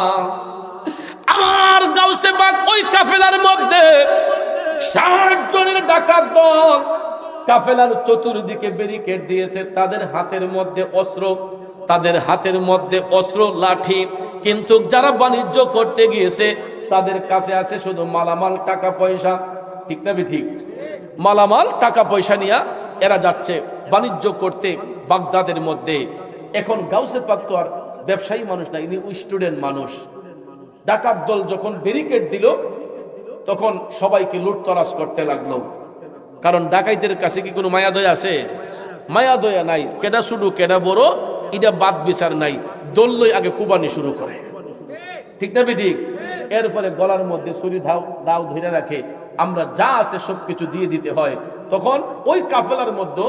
আমার গাউসে পাক ওই কাফেলার মধ্যে 60 জনের ডাকাত দল কাফেলার চতুর্দিকে ব্যারিকেড দিয়েছে। তাদের হাতের মধ্যে অস্ত্র, লাঠি। কিন্তু যারা বাণিজ্য করতে গিয়েছে তাদের কাছে আছে শুধু মালামাল, টাকা পয়সা। ঠিক না ঠিক? মালামাল, টাকা পয়সা নিয়ে এরা যাচ্ছে বাণিজ্য করতে বাগদাদের মধ্যে। এখন গাউসে পাক তো আর ব্যবসায়ী মানুষ না, ইনি স্টুডেন্ট মানুষ। ডাকাত দল যখন ব্যারিকেড দিল, তখন সবাইকে লুটতরাজ করতে লাগলো। কারণ ডাকাইতের কাছে কি কোনো মায়া দয়া আছে? মায়া দয়া নাই। কেডা শুরু কেডা বড় এটা বাদ বিচার নাই, দললই আগে কুবানি শুরু করে। ঠিক না ঠিক? এরপরে গলার মধ্যে ছুরি দাও ধরে রাখে, আমরা যা আছে সবকিছু দিয়ে দিতে হয়। তখন ওই কাফেলার মধ্যে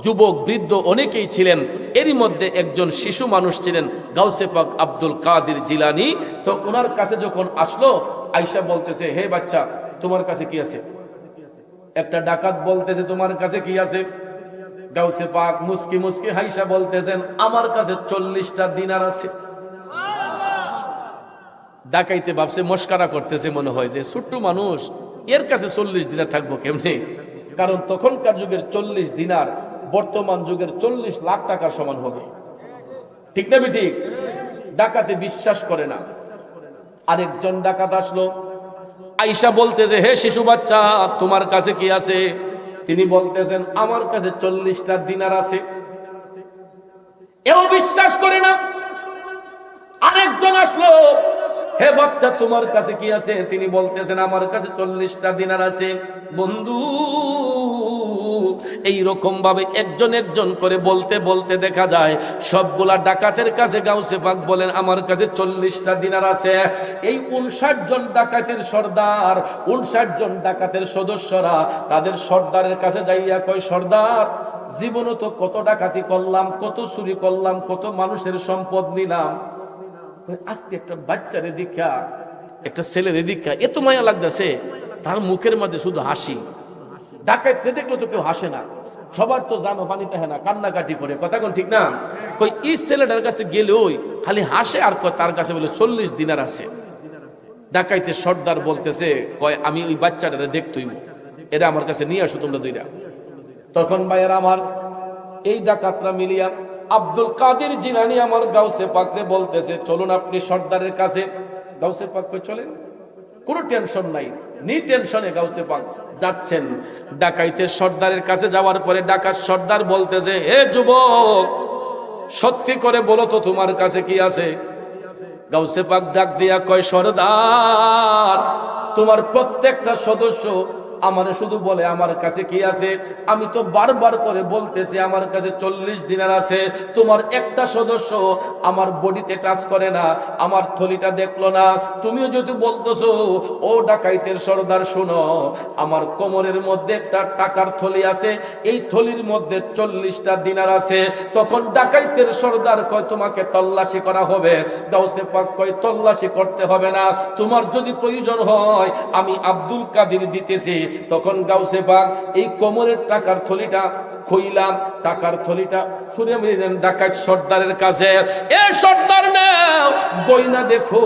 যুবক, বৃদ্ধ অনেকেই ছিলেন। এরই মধ্যে একজন শিশু মানুষ ছিলেন গাউসে পাক আব্দুল কাদের জিলানী। তো ওনার কাছে যখন আসলো, আয়েশা বলতেছে, হে বাচ্চা তোমার কাছে কি আছে? একটা ডাকাত বলতেছে তোমার কাছে কি আছে? গাউসে পাক মুস্কি মুস্কি হাইসা বলতেছেন আমার কাছে 40টা দিনার আছে। ডাকাইতে ভাবছে মস্কারা করতেছে, মনে হয় যে ছোট্ট মানুষ, এর কাছে 40 দিনার থাকবো কেমনে? কারণ তখনকার যুগের 40 দিনার বর্তমান যুগের 40 লাখ টাকার সমান হবে, ঠিক না ঠিক? ডাকাতে বিশ্বাস করে না। আরেকজন ডাকাত আসলো, আয়েশা বলতেছে হে শিশু বাচ্চা তোমার কাছে কি আছে? তিনি বলতেছেন আমার কাছে 40টা দিনার আছে। এও বিশ্বাস করে না। আরেকজন আসলো, হে বাচ্চা তোমার কাছে কি আছে? তিনি বলতেছেন আমার কাছে 40টা দিনার আছে। বন্ধু এই রকম ভাবে একজন একজন করে বলতে বলতে দেখা যায় সবগুলা ডাকাতের কাছে গাউসে পাক বলেন আমার কাছে 40টা দিনার আছে। এই 59 জন ডাকাতের সর্দার, 59 জন ডাকাতের সদস্যরা তাদের সর্দারের কাছে যাইয়া কয়, সর্দার জীবনে তো কত ডাকাতি করলাম, কত চুরি করলাম, কত মানুষের সম্পদ নিলাম, আজকে একটা বাচ্চারে দীক্ষা, একটা ছেলের দীক্ষা এত মায়া লাগতেছে, তার মুখের মধ্যে শুধু হাসি। ডাকাইতে দেখলো তো কেউ হাসে না, সবার তো জানো পানি তাহে না, কান্নাকাটি করে, কথা কোন ঠিক না? কই এই ছেলেটার কাছে গেলে ওই খালি হাসে আর কয় তার কাছে বলে 40 দিনার আছে। ডাকাইতে সর্দার বলতেছে কয় আমি ওই বাচ্চাটারে দেখতই, এরা আমার কাছে নিয়ে আসো তোমরা দুইটা। তখন ভাইয়ের আমার এই ডাকাতরা মিলিয়া আব্দুল কাদের জিলানী আমার গাউসে পাকরে বলতেছে চলুন আপনি সর্দারের কাছে। গাউসে পাক কই চলেন, কোনো টেনশন নাই, নি টেনশনে গাউসে পাক যাচ্ছেন। ডাকাইতের সর্দারের কাছে যাওয়ার পরে ডাকাত সর্দার বলতেছে হে যুবক সত্যি করে বলো তো তোমার কাছে কি আছে? গাউসে পাক ডাক দিয়া কয় সর্দার তোমার প্রত্যেকটা সদস্য আমারে শুধু বলে আমার কাছে কি আছে, আমি তো বারবার করে বলতেছি আমার কাছে 40 দিনার আছে, তোমার একটা সদস্য আমার বডিতে টাচ করে না, আমার থলিটা দেখলো না, তুমিও যদি বলতেছো ও ডাকাইতের সর্দার শোনো আমার কোমরের মধ্যে একটা টাকার থলি আছে, এই থলির মধ্যে 40টা দিনার আছে। তখন ডাকাইতের সর্দার কয় তোমাকে তল্লাশি করা হবে। গাউসে পাক কয় তল্লাশি করতে হবে না, তোমার যদি প্রয়োজন হয় আমি আব্দুল কাদের দিতেছি। তখন গাউসে পাক এই কোমরের টাকার থলিটা খুইলাম, টাকার থলিটা ছুঁড়ে দিলেন ডাকাত সর্দারের কাছে। এ সর্দার নাও গয়না দেখো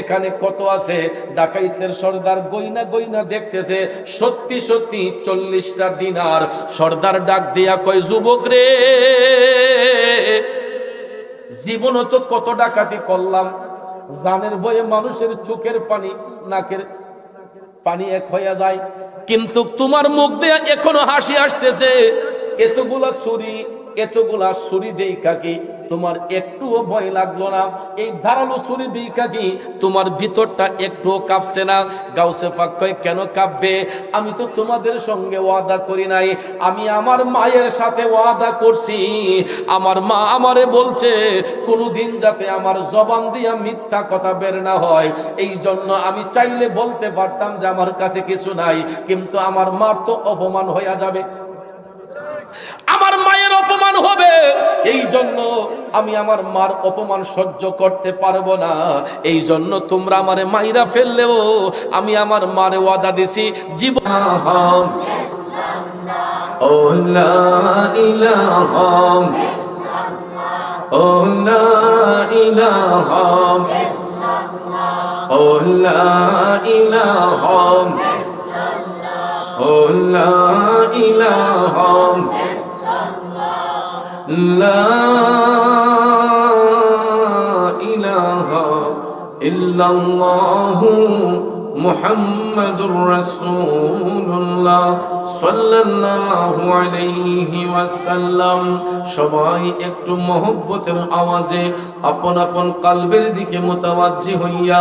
এখানে কত আছে। ডাকাইতের সর্দার গয়না গয়না দেখতেছে, সত্যি সত্যি 40টা দিনার। সর্দার ডাক দিয়া কয় যুবক রে জীবনে তো কত ডাকাতি করলাম, জানের ভয়ে মানুষের চোখের পানি নাকের পানি এক হইয়া যায়, কিন্তু তোমার মুখ দিয়ে এখনো হাসি আসতেছে। এতগুলা ছুরি দেইখা কি তোমার একটুও ভয় লাগলো না? এই ধারালো ছুরি দেইখা কি তোমার ভিতরটা একটুও কাঁপছে না? গাউসে পাক কয় কেন কাঁপবে? আমি তো তোমাদের সঙ্গে ওয়াদা করি নাই, আমি আমার মায়ের সাথে ওয়াদা করছি। আমার মা আমারে বলছে কোনোদিন যাতে আমার জবান দিয়া মিথ্যা কথা বের না হয়। এই জন্য আমি চাইলে বলতে পারতাম যে আমার কাছে কিছু নাই, কিন্তু আমার মার তো অপমান হইয়া যাবে, আমার মায়ের অপমান হবে, এই জন্য আমি আমার মার অপমান সহ্য করতে পারবো না। এই জন্য তোমরা আমারে মাইরা ফেললেও আমি আমার মারে ওয়াদা দিছি জীবন। ও লা ইলাহা ও লা ইলাহা ও লা ইলাহা ও লা ইলাহা লা ইলাহা ইল্লাল্লাহু মুহাম্মাদুর রাসূলুল্লাহ সাল্লাল্লাহু আলাইহি ওয়াসাল্লাম। সবাই একটু মহব্বতের আওয়াজে আপন আপন কলবের দিকে মুতাওয়াজ্জি হইয়া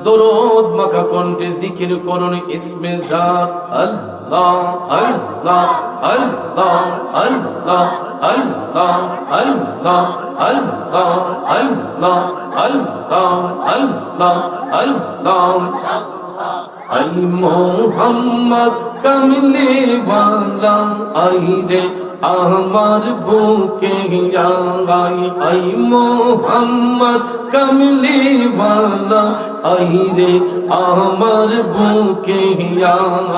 দরুদ মাখা কণ্ঠে জিকির করুন ইসমে জাত আল্লাহ আল্লাহ আল্লাহ আল্লাহ আল্লাহ আল্লাহ আল্লাহ আল্লাহ আল্লাহ আল্লাহ আল্লাহ আই মোহাম্মদ কামলি ওয়ালা আই রে আমার বুকে আই আই মোহাম্মদ কামলি ওয়ালা আই রে আমার বুকে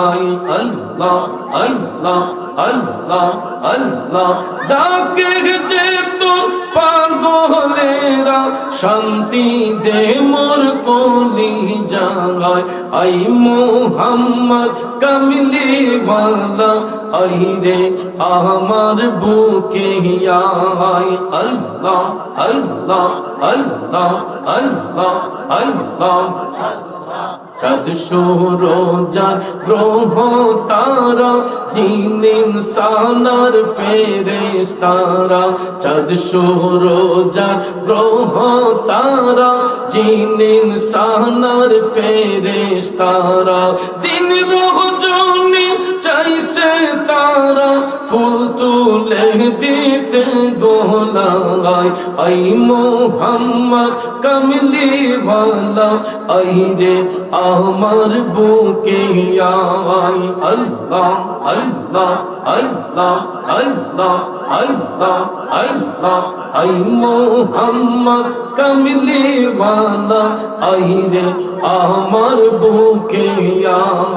আই আল্লাহ আল্লাহ আল্লাহ আল্লাহ ডাকে যে তো পাগলেরা শান্তি দে মোর কলি জাগায় আই মোহাম্মদ কামলি ওয়ালা আই রে আমার বুকে আই আল্লাহ আল্লাহ আল্লাহ আল্লাহ আল্লাহ চাঁদ সূরজার গ্রহ তারা জিন ইনসানার ফেরেশতারা চাঁদ সূরজার গ্রহ তারা জিন ইনসানার ফেরেশতারা দিন রজনী চাইছে তারা ফুল তুলে দিতে গোলায় আই মোহাম্মদ কামলি ওয়ালা আই রে আমার বুকে আই আল্লাহ আল্লাহ আল্লাহ আল্লাহ আল্লাহ আল্লাহ আই মোহাম্মদ কামলি ওয়ালা আই রে আমার বুকে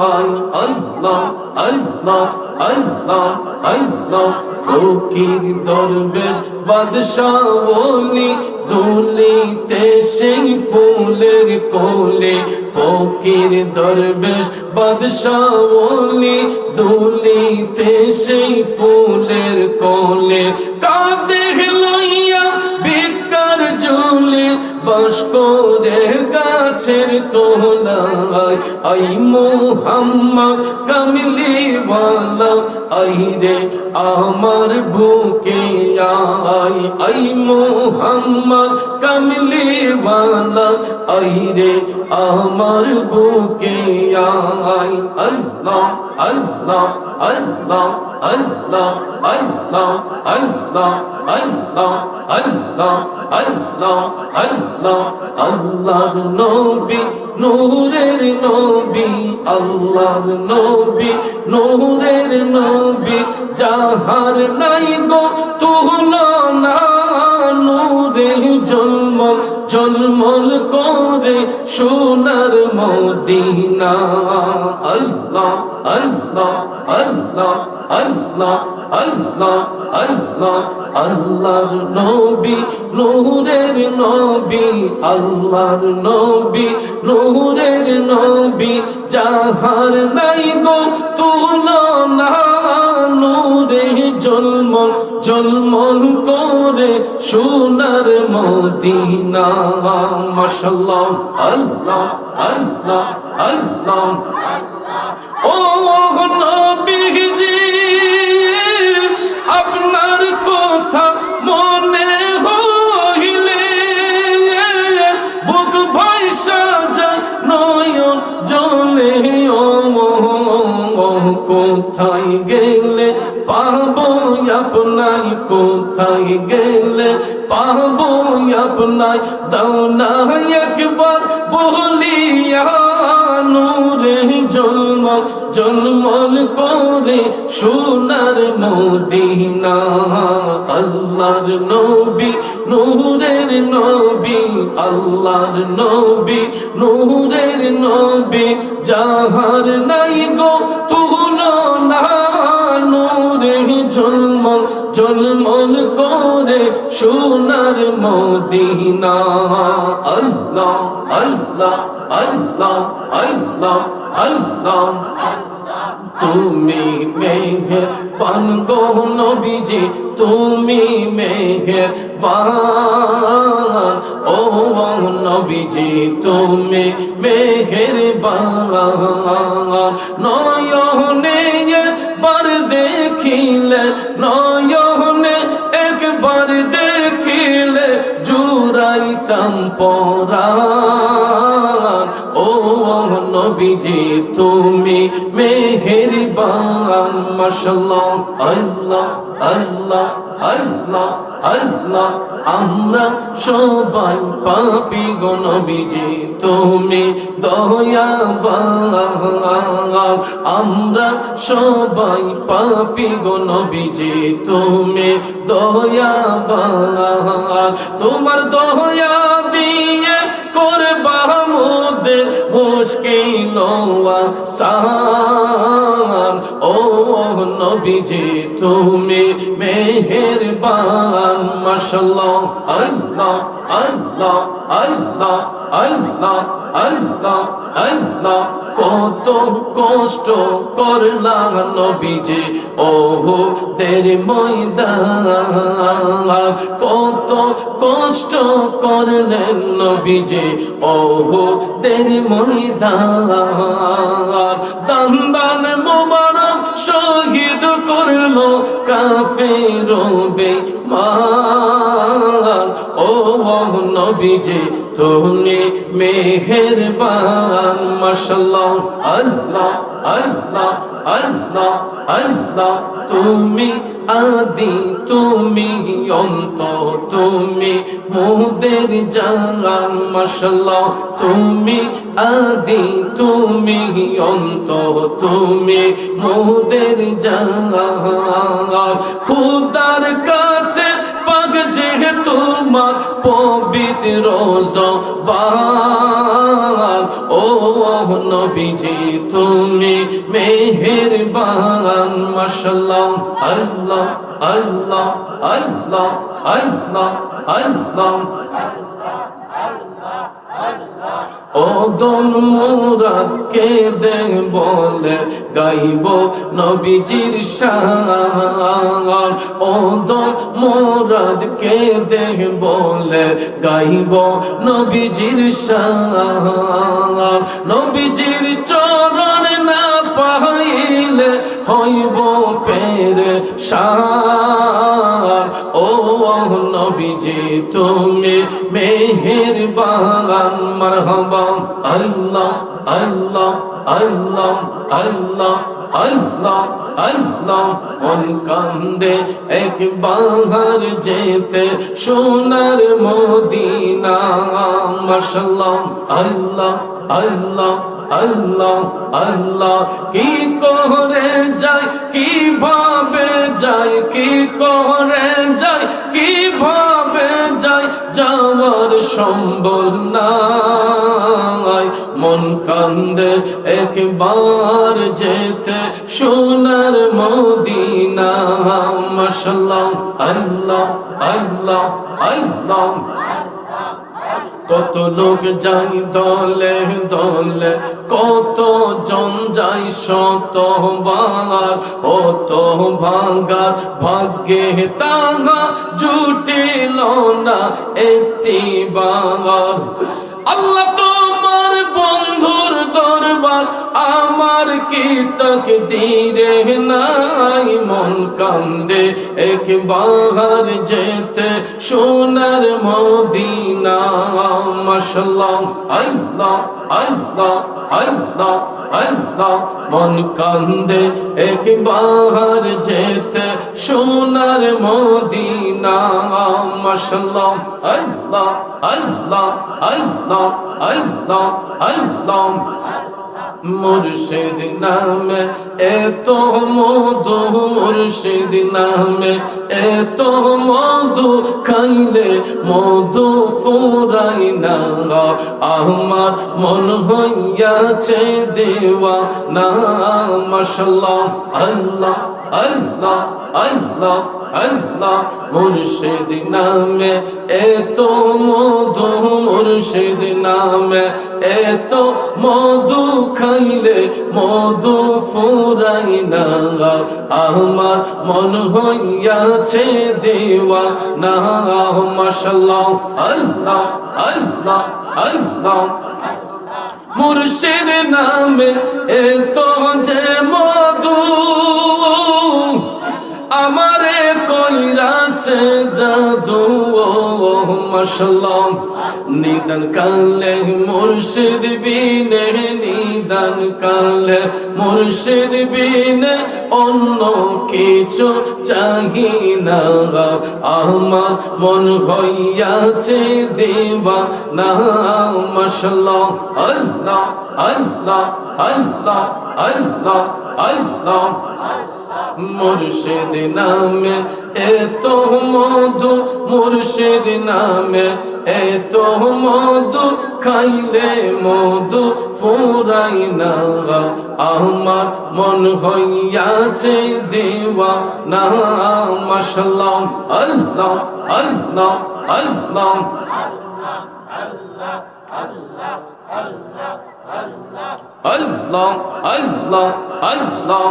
আই আল্লাহ আল্লাহ আল্লাহ আল্লাহ ফকির দরবেশ বাদশাহ ওলি দুলিতে সেই ফুলের কোলে ফকির দরবেশ বাদশাহ ওলি দুলিতে সেই ফুলের কোলে কাঁদে লইয়া বিকার ঝুলে বাস করে গাছের তোলায় আই মোহাম্মদ কামলি ওয়ালা আই রে আমার বুকে আই আই মোহাম্মদ কামলি ওয়ালা আই রে আমার বুকে আই আল্লাহ আল্লাহ আল্লাহ আল্লাহ আল্লাহ আল্লাহ আল্লাহ আল্লাহ আল্লাহ আল্লাহ আল্লাহর নবী নূরের নবী আল্লাহর নবী নূরের নবী যাহার নাই গো তুলনা নূরে জন্মল জন্মল করে সোনার মদিনা আল্লাহ আল্লাহ আল্লাহ আল্লাহ আল্লাহ আল্লাহ আল্লাহর নবী নূরের নবী আল্লাহর নবী নূরের নবী যাহার নাই গো তুলনা নূরে জন্মল জন্মল করে সোনার মদিনা মাশাআল্লাহ আল্লাহ আল্লাহ আল্লাহ ও নবীজি আপনার কথা মনে হইলে বুক ভাইসা যায় নয়ন জলে ও কোথায় গেলে পাবো আপনাই কোথায় গেলে পাবো আপনাই দাও না একবার বলিয়া নূরে জন্মল জন্মল করে সোনার মদিনা আল্লাহর নবী নূরের নবী আল্লাহর নবী নূরের নবী যাহার নাই গো তুলনা নূরে জন্মল জন্মল করে সোনার মদিনা আল্লাহ আল্লাহ আল্লাহ আল্লাহ আল্লাহ তুমি মেহেরবান গো নবীজি তুমি মেহেরবান ও নবীজি তুমি মেহেরবান নয়নে একবার দেখিলে নয়নে একবার দেখিলে জুড়াইতাম পরাণ ও নবীজি তুমি মেহেরবান মাশাআল্লাহ আল্লাহ আল্লাহ আল্লাহ আল্লাহ আমরা সবাই পাপী গো নবীজি তুমি দয়াবান আমরা সবাই পাপী গো নবীজি তুমি দয়াবান তোমার দয়া দিয়ে করবা মোদের মুশকিল আসান ও নবীজি তুমি মেহেরবান মাশাআল্লাহ আল্লাহ আল্লাহ আল্লাহ আল্লাহ আল্লাহ আল্লাহ কত কষ্ট করলাম নবীজি ওহুদের ময়দান কত কষ্ট করলেন নবীজি ওহুদের ময়দান দান মোবারক শহীদ করলো কাফের বেঈমান ও নবীজি তুমি মেহেরবান মাশাআল্লাহ আল্লাহ আল্লাহ আল্লাহ আল্লাহ তুমি আদি তুমি অন্ত তুমি মোদের জান মাশাআল্লাহ তুমি আদি তুমি অন্ত তুমি মোদের জান খোদার কাছে পাক যে তোমার পবিত্র জবান ও নবীজি তুমি মেহেরবান মাশাআল্লাহ আল্লাহ আল্লাহ আল্লাহ আল্লাহ আল্লাহ ও দন মুরাদ কে দে বলে গাইব নবীজির শান ও দন মুরাদ কে দে বলে গাইব নবীজির শান নবীজির চরণ না পাইলে হইব পেরেশান ও নবীজি তুমি মেহেরবান মারহাবা আল্লাহ আল্লাহ আল্লাহ আল্লাহ আল্লাহ আল্লাহ মন কান্দে একবার যেতে সোনার মদিনা মাশাআল্লাহ আল্লাহ আল্লাহ আল্লাহ আল্লাহ কি করে যায় কিভাবে যায় কি করে যায় কিভাবে যায় যাওয়ার সম্বল নাই মন কান্দে একবার যেতে সোনার মদিনা মাশাআল্লাহ আল্লাহ আল্লাহ আল্লাহ কত লোক যাই দলে দলে কত জন যাই শতবার অত ভাঙা ভাগ্যে তাহা জুটিল না একটি বার আল্লাহ তোমার বন্ধুর দরবার আমার কি তাকদীরে নাই মন কান্দে একবার যেতে সোনার মদিনা মাশাআল্লাহ আল্লাহ আল্লাহ আল্লাহ আল্লাহ মন কান্দে একবার যেতে সোনার মদিনা মাশাআল্লাহ আল্লাহ আল্লাহ আল্লাহ আল্লাহ আল্লাহ মুর্শিদ নামে এত মধু মুর্শিদ নামে এত মধু খাইলে মধু ফুরাই না আমার মন হইয়াছে দেওয়ানা মাশাআল্লাহ আল্লাহ আল্লাহ আল্লাহ আল্লাহ মুর্শিদ নামে এত মধু মুর্শিদ নামে এত মধু খাইলে মধু ফুরাই না আমার মন হইয়াছে দেওয়ানা মাশাআল্লাহ আল্লাহ আল্লাহ আল্লাহ মুর্শিদ নামে এত যে মধু আমারে কইরা সে জাদু মাশাআল্লাহ নিদান কালে মুর্শিদ বিনে নিদান কালে মুর্শিদ বিনে অন্য কিছু চাহি না আমার মন হইয়াছে দিওয়ানা মাশাআল্লাহ আল্লাহ আল্লাহ আল্লাহ আল্লাহ আল্লাহ মুর্শিদ নামে এত মধু মুর্শিদ নামে এত মধু খাইলে মধু ফুরাই না আমার মন হইয়াছে দিওয়ানা মাশাআল্লাহ আল্লাহ আল্লাহ আল্লাহ আল্লাহ আল্লাহ আল্লাহ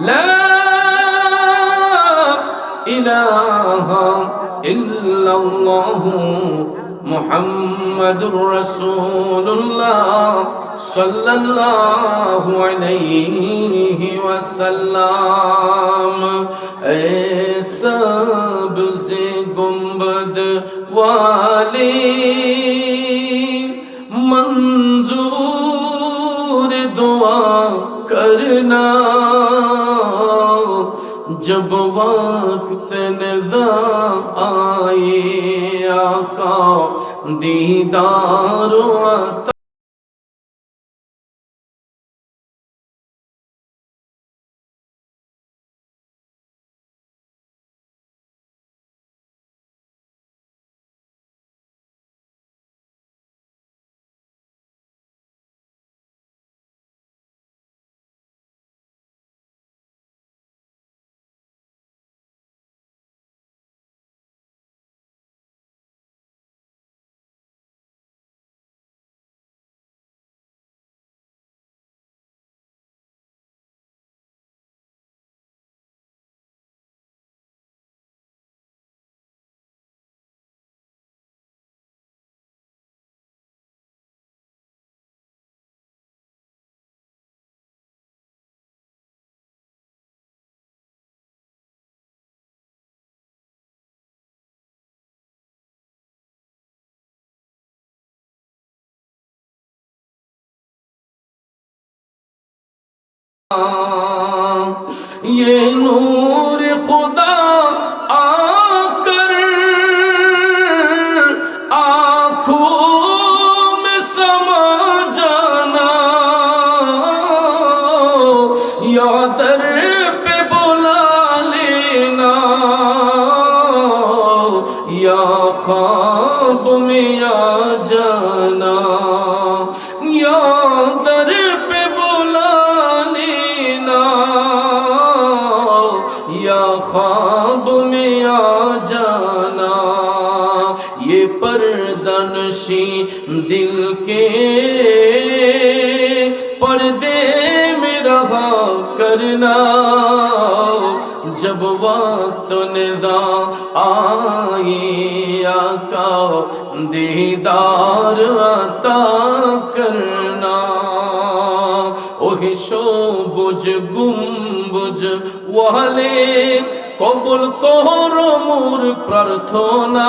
লা ইলাহা ইল্লাল্লাহু মুহাম্মাদুর রাসূলুল্লাহ সাল্লাল্লাহু আলাইহি ওয়াসাল্লাম এ সবসে গুম্বদ वाली मंजूर दुआ करना जब वक्त निज़ा आए आका दीदार आता ये नूर खुदा आकर आँखों में समा जाना या दर पे बुला लेना या ख्वाब में आ जाना या दर पे ख्वाब में आ जाना ये पर्दनशी दिल के पर्दे में रहा करना जब वक्त निज़ा आए आका दीदार अता करना ओहे সবুজ গুম্বুজ ওয়ালে কবুল করো মোর প্রার্থনা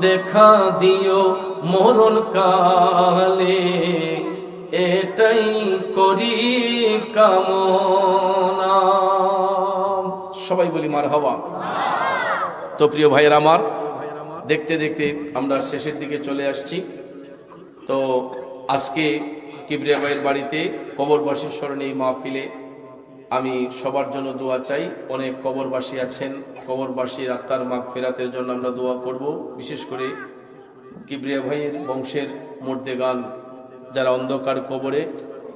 দেখা দিও মরণ কালে এটাই করি কামনা সবাই বলি মারহাবা। তো প্রিয় ভাইয়েরা আমার দেখতে দেখতে আমরা শেষের দিকে চলে আসছি। তো আজকে কিবরিয়া ভাইয়ের বাড়িতে কবরবাসীর স্মরণে এই মাহফিলে আমি সবার জন্য দোয়া চাই। অনেক কবরবাসী আছেন, কবরবাসীর আত্মার মাগফিরাতের জন্য আমরা দোয়া করব। বিশেষ করে কিবরিয়া ভাইয়ের বংশের মুর্দেগান যারা অন্ধকার কবরে,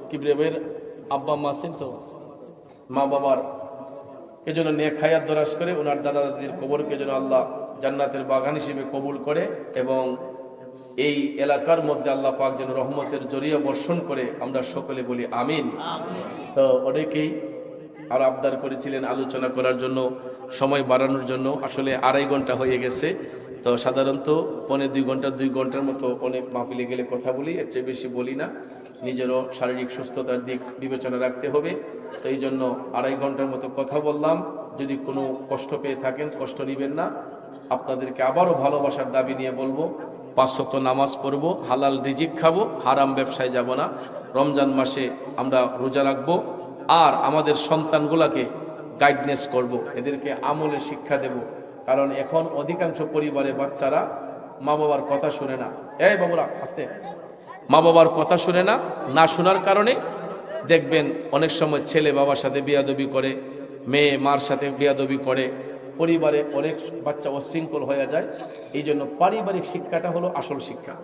কিবরিয়া ভাইয়ের আব্বা মা আছেন তো, মা বাবার এজন্য নেক হায়াত দরাজ করে ওনার দাদা দাদির কবরকে যেন আল্লাহ জান্নাতের বাগান হিসেবে কবুল করে এবং এই এলাকার মধ্যে আল্লাহ পাক যেন রহমতের জরিয়া বর্ষণ করে, আমরা সকলে বলি আমিন। তো অনেকেই আর আবদার করেছিলেন আলোচনা করার জন্য, সময় বাড়ানোর জন্য। আসলে 2.5 ঘন্টা হয়ে গেছে। তো সাধারণত 1.25 2 ঘন্টার মতো অনেক মাহফিলে গেলে কথা বলি, এর চেয়ে বেশি বলি না। নিজেরও শারীরিক সুস্থতার দিক বিবেচনা রাখতে হবে। তো এই জন্য 2.5 ঘন্টার মতো কথা বললাম। যদি কোনো কষ্ট পেয়ে থাকেন কষ্ট নেবেন না। আপনাদেরকে আবারও ভালোবাসার দাবি নিয়ে বলবো, 5 ওয়াক্ত নামাজ পড়বো, হালাল রিজিক খাবো, হারাম ব্যবসায় যাব না। রমজান মাসে আমরা রোজা রাখবো, আর আমাদের সন্তানগুলোকে গাইডনেস করব, এদেরকে আমলে শিক্ষা দেব। কারণ এখন অধিকাংশ পরিবারে বাচ্চারা মা বাবার কথা শুনে না। এই বাবুরা আস্তে, মা বাবার কথা শুনে না, না শোনার কারণে দেখবেন অনেক সময় ছেলে বাবার সাথে বেয়াদবি করে, মেয়ে মার সাথে বেয়াদবি করে, পরিবারে অনেক বাচ্চা অশৃঙ্খল হয়ে যায়। এই জন্য পারিবারিক শিক্ষাটা হলো আসল শিক্ষা।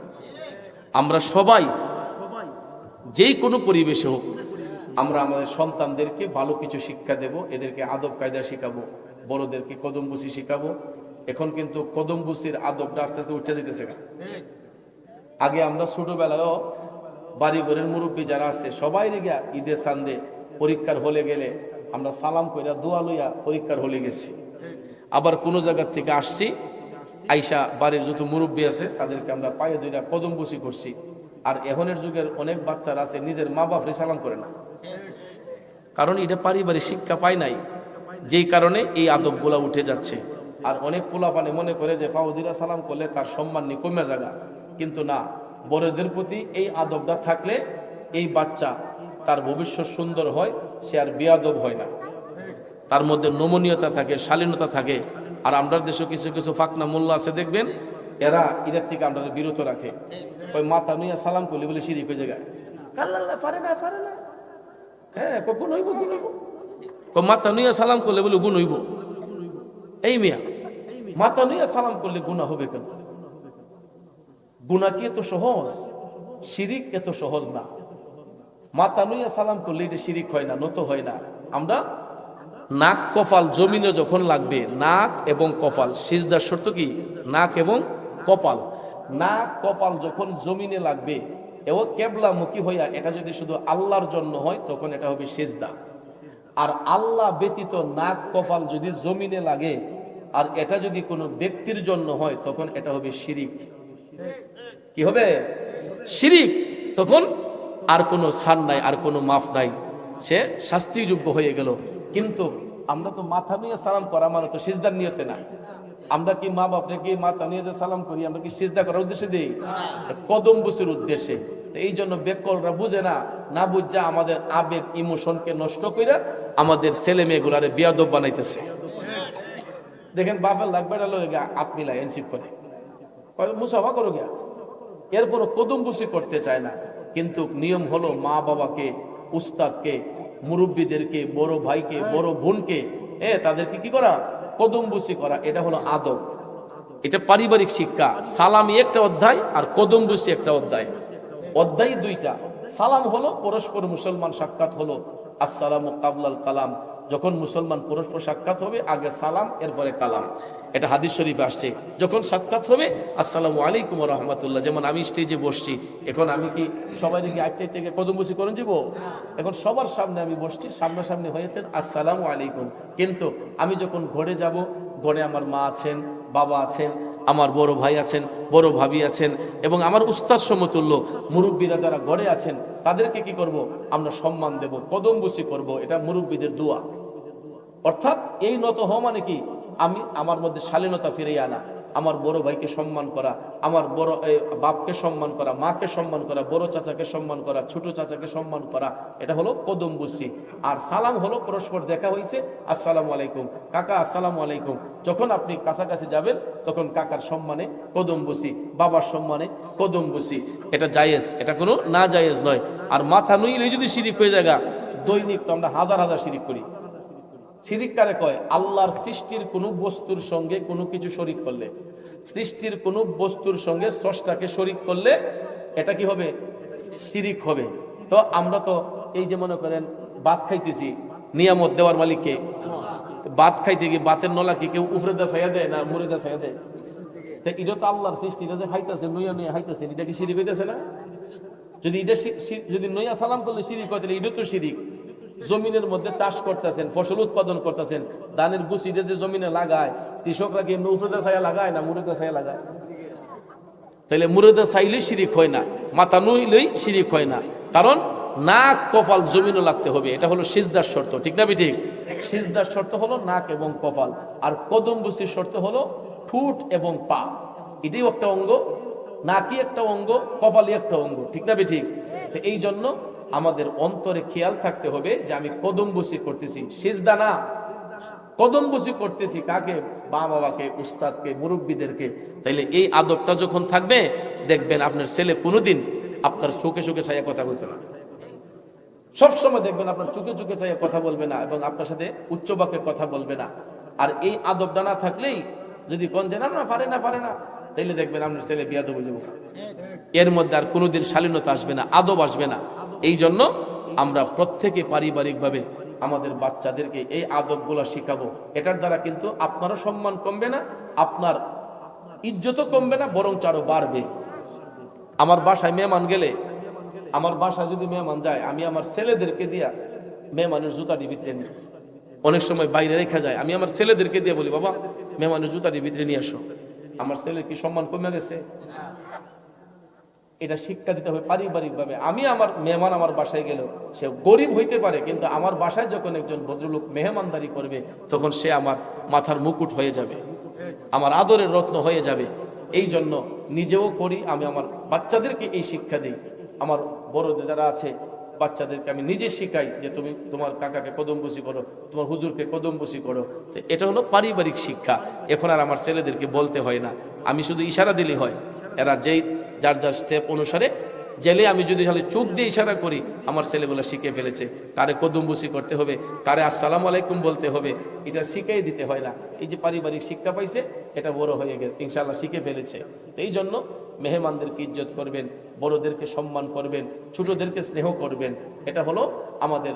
আমরা সবাই যেই কোনো পরিবেশে হোক, আমরা আমাদের সন্তানদেরকে ভালো কিছু শিক্ষা দেব, এদেরকে আদব কায়দা শিখাবো, বড়দেরকে কদমবুসি শিখাবো। এখন কিন্তু কদমবুসির আদবটা আস্তে আস্তে উঠে যেতেছে। আগে আমরা ছোটবেলায়ও বাড়ি ঘরের মুরব্বী যারা আছে সবাই রেগে ঈদের সান্দে পরীক্ষার হলে গেলে আমরা সালাম কইরা দোয়া লইয়া পরীক্ষার হলে গেছি। আবার কোনো জায়গার থেকে আসছি, আইসা বাড়ির যত মুরব্বী আছে তাদেরকে আমরা পায়ে ধইরা কদমবুসি করছি। আর এখনের যুগের অনেক বাচ্চারা আছে নিজের মা বাপরে সালাম করে না, কারণ এটা পারিবারিক শিক্ষা পায় নাই, যেই কারণে এই আদবগুলা উঠে যাচ্ছে। আর অনেক পোলাপানে মনে করে যে ফাউদিরা সালাম করলে তার সম্মান নিয়ে কমে যাগা, কিন্তু না, বড়দের প্রতি এই আদবটা থাকলে এই বাচ্চা তার ভবিষ্যৎ সুন্দর হয়, সে আর বেয়াদব হয় না, তার মধ্যে নমনীয়তা থাকে, শালীনতা থাকে। আর আমরা দেশে কিছু কিছু ফাকনা মোল্লা আছে দেখবেন, এরা এদের থেকে আমরা বিরত রাখে। ওই মাথা নুইয়া সালাম করলে বলে শিরিক হয়ে যায়, পারে না পারে না, হ্যাঁ গুণ হইব গুণ হইব, মাথা নুইয়া সালাম করলে বলে গুণ হইব। এই মিয়া, মাথা নুইয়া সালাম করলে গুনাহ হবে কেন? গুনাহ কি এত সহজ? শিরিক এত সহজ না। মাথা নুইয়া সালাম করলে এটা শিরিক হয় না, নত হয় না। আমরা নাক কপাল জমিনে যখন লাগবে, নাক এবং কপাল, সিজদার শর্ত কি? নাক এবং কপাল। নাক কপাল যখন জমিনে লাগবে এবং কেবলামুখী হইয়া, এটা যদি শুধু আল্লাহর জন্য হয় তখন এটা হবে সিজদা। আর আল্লাহ ব্যতীত নাক কপাল যদি জমিনে লাগে আর এটা যদি কোনো ব্যক্তির জন্য হয় তখন এটা হবে শিরিক। কি হবে? শিরিক। তখন আর কোনো ছাড় নাই, আর কোনো মাফ নাই, সে শাস্তিযোগ্য হয়ে গেল। কিন্তু আমরা তো মাথা নিয়ে সালাম করা মানে তো সিজদার নিয়তে না। আমরা কি মা বাপরে কি মাথা নিয়ে যে সালাম করি, আমরা কি সিজদা করার উদ্দেশ্যে দিই? কদম বুসির উদ্দেশ্যে। এই জন্য বেকলরা বুঝে না, না বুঝা আমাদের আবেগ ইমোশনকে নষ্ট করে আমাদের ছেলে মেয়েগুলারে বিয়াদব বানাইতেছে। দেখেন বাপের লাগবে আপনি লাই এনসিপ করে মুসাফা করো গিয়া, এরপরও কদম বুসি করতে চায় না। কিন্তু নিয়ম হলো মা বাবাকে, উস্তাদকে, মুরব্বীদেরকে, বড় ভাইকে, বড় বোনকে তাদেরকে কি করা? কদমবুসি করা। এটা হলো আদব, এটা পারিবারিক শিক্ষা। সালামি একটা অধ্যায় আর কদমবুসি একটা অধ্যায়, অধ্যায় দুইটা। সালাম হলো পরস্পর মুসলমান সাক্ষাৎ হলো, আসসালামু কাবলাল কালাম। যখন মুসলমান পরস্পর সাক্ষাৎ হবে আগে সালাম, এরপরে কালাম। এটা হাদিস শরীফে আসছে। যখন সাক্ষাৎ হবে আসসালামু আলাইকুম ওয়া রাহমাতুল্লাহ। যেমন আমি স্টেজে বসছি, এখন আমি কি সবাই কি আইতে থেকে কদমবুসি করে যাব? এখন সবার সামনে আমি বসছি, সামনাসামনি হয়েছেন আসসালামু আলাইকুম। কিন্তু আমি যখন ঘরে যাব, ঘরে আমার মা আছেন, বাবা আছেন, আমার বড় ভাই আছেন, বড় ভাবি আছেন, এবং আমার উস্তাদ সমতুল্য মুরব্বীরা যারা ঘরে আছেন তাদেরকে কি করব? আমরা সম্মান দেব, কদমবুসি করব। এটা মুরব্বীদের দোয়া। অর্থাৎ এই নত হওয়া মানে কি? আমি আমার মধ্যে শালীনতা ফিরিয়ে আনা, আমার বড় ভাইকে সম্মান করা, আমার বড় বাপকে সম্মান করা, মাকে সম্মান করা, বড় চাচাকে সম্মান করা, ছোট চাচাকে সম্মান করা। এটা হলো কদমবুসি। আর সালাম হলো পরস্পর দেখা হয়েছে, আসসালামু আলাইকুম কাকা, আসসালামু আলাইকুম। যখন আপনি কাছাকাছি যাবেন তখন কাকার সম্মানে কদমবুসি, বাবার সম্মানে কদমবুসি। এটা জায়েজ, এটা কোনো না জায়েজ নয়। আর মাথা নুইলে যদি শিরিক হয়ে যায়, দৈনিক তো আমরা হাজার হাজার শিরিক করি। শিরিক কারে কয়? আল্লাহর সৃষ্টির কোন বস্তুর সঙ্গে কোনো কিছু শরীক করলে, সৃষ্টির কোন বস্তুর সঙ্গে স্রষ্টাকে শরীক করলে এটা কি হবে? শিরিক হবে। তো আমরা তো এই যে মনে করেন ভাত খাইতেছি, নিয়ামত দেওয়ার মালিককে। ভাত খাইতে গিয়ে ভাতের নলা কি কেউ উফরে দা ছাইয়া দেয় না মুড়ে দা ছাইয়া দেয়? তো এটা তো আল্লাহর সৃষ্টি, এটা যে খাইতেছে নইয়া নইয়া খাইতেছে, এটা কি শিরিক হইতেছে না? যদি এটা যদি নইয়া সালাম করলে শিরিক হয়, তাহলে এটা তো শিরিক। জমিনের মধ্যে চাষ করতেছেন, ফসল উৎপাদন করতেছেন, ধানের গুছিটা যে জমিনে লাগায়, কৃষকরা কি উফরেদা ছায়া লাগায় না মুরেদা ছায়া লাগায়? তাহলে মুরেদা চাইলেই শিরিক হয় না, মাথা নুইলেই শিরিক হয় না। কারণ নাক কপাল জমিনও লাগতে হবে, এটা হলো সিজদার শর্ত। ঠিক না? ঠিক। সিজদার শর্ত হলো নাক এবং কপাল, আর কদম বুসির শর্ত হলো ঠোঁট এবং পা। এটাই একটা অঙ্গ, নাকি একটা অঙ্গ, কপালই একটা অঙ্গ, ঠিক না ঠিক? এই জন্য আমাদের অন্তরে খেয়াল থাকতে হবে যে আমি কদম বুসি করতেছি, সিজদা না, কদম বুসি করতেছি। কাকে? মা বাবাকে, উস্তাদকে, মুরব্বীদেরকে। তাইলে এই আদবটা যখন থাকবে, দেখবেন আপনার ছেলে কোনোদিন আপনার চোখে চোখে চাইয়া কথা বলতে না, সবসময় দেখবেন আপনার চোখে চোখে চাইয়া কথা বলবে না এবং আপনার সাথে উচ্চ বাক্যে কথা বলবে না। আর এই আদবটা না থাকলেই যদি কোন যে না না পারে না পারে না, তাইলে দেখবেন আপনার ছেলে বিয়াদব হয়ে যাবে। এর মধ্যে আর কোনোদিন শালীনতা আসবে না, আদব আসবে না। এই জন্য আমরা প্রত্যেকে পারিবারিকভাবে আমাদের বাচ্চাদেরকে এই আদবগুলো শিখাবো। এটার দ্বারা কিন্তু আপনারও সম্মান কমবে না, আপনার ইজ্জতও কমবে না, বরং আরো বাড়বে। আমার বাসায় মেহমান গেলে, আমার বাসায় যদি মেহমান যায়, আমি আমার ছেলেদেরকে দিয়া মেহমানের জুতাটি ভিতরে নিই। অনেক সময় বাইরে রেখা যায়, আমি আমার ছেলেদেরকে দিয়ে বলি, বাবা মেহমানের জুতাটি ভিতরে নিয়ে আসো। আমার ছেলের কি সম্মান কমে গেছে? এটা শিক্ষা দিতে হবে পারিবারিক ভাবে। আমি আমার মেহমান আমার বাসায় গেল, সে গরিব হইতে পারে, কিন্তু আমার বাসায় যখন একজন ভদ্রলোক মেহমানদারি করবে, তখন সে আমার মাথার মুকুট হয়ে যাবে, আমার আদরের রত্ন হয়ে যাবে। এই জন্য নিজেও করি, আমি আমার বাচ্চাদেরকে এই শিক্ষা দিই। আমার বড়দের যারা আছে, বাচ্চাদেরকে আমি নিজে শিখাই যে তুমি তোমার কাকাকে কদমবুসি করো, তোমার হুজুরকে কদমবুসি করো। তো এটা হলো পারিবারিক শিক্ষা। এখন আর আমার ছেলেদেরকে বলতে হয় না, আমি শুধু ইশারা দিলেই হয়। এরা যেই যার যার স্টেপ অনুসারে জেলে, আমি যদি খালি চোখ দিয়ে ইশারা করি, আমার ছেলেগুলো শিখে ফেলেছে। কারে কদমবুসি করতে হবে, কারে আসসালামু আলাইকুম বলতে হবে, এটা শিখাই দিতে হয় না। এই যে পারিবারিক শিক্ষা পাইছে, এটা বড় হয়ে গেছে, ইনশাআল্লাহ শিখে ফেলেছে। এই জন্য মেহমানদেরকে ইজ্জত করবেন, বড়দেরকে সম্মান করবেন, ছোটদেরকে স্নেহ করবেন। এটা হলো আমাদের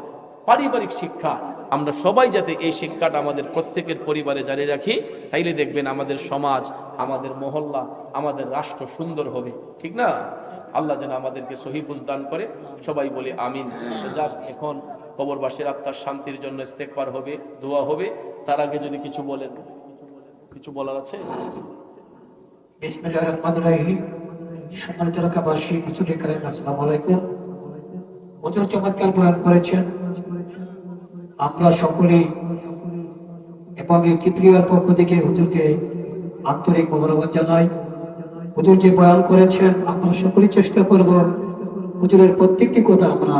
পারিবারিক শিক্ষা। আমরা সবাই যাতে এই শিক্ষাটা আমাদের প্রত্যেকের পরিবারে জারি রাখি, তাইলে দেখবেন আমাদের সমাজ, আমাদের মহল্লা, আমাদের রাষ্ট্র সুন্দর হবে, ঠিক না? আল্লাহ যেন আমাদেরকে সহি বুঝ দান করে, সবাই বলি আমিন। যাক, এখন কবরবাসীর আত্মার শান্তির জন্য ইস্তেগফার হবে, দোয়া হবে। তার আগে যদি কিছু বলেন, কিছু বলার আছে? বিসমিল্লাহির রহমানির রহিম। সম্মানিত এলাকাবাসী, হুজুর কারীম, আসসালামু আলাইকুম। হুজুর চমৎকার বয়ান করেছেন। আমরা সকলেই এবং এই কিবরিয়ার পক্ষ থেকে হুজুরকে আন্তরিক মোবারকবাদ জানাই। হুজুর যে বয়ান করেছেন, আমরা সকলেই চেষ্টা করব হুজুরের প্রত্যেকটি কথা আমরা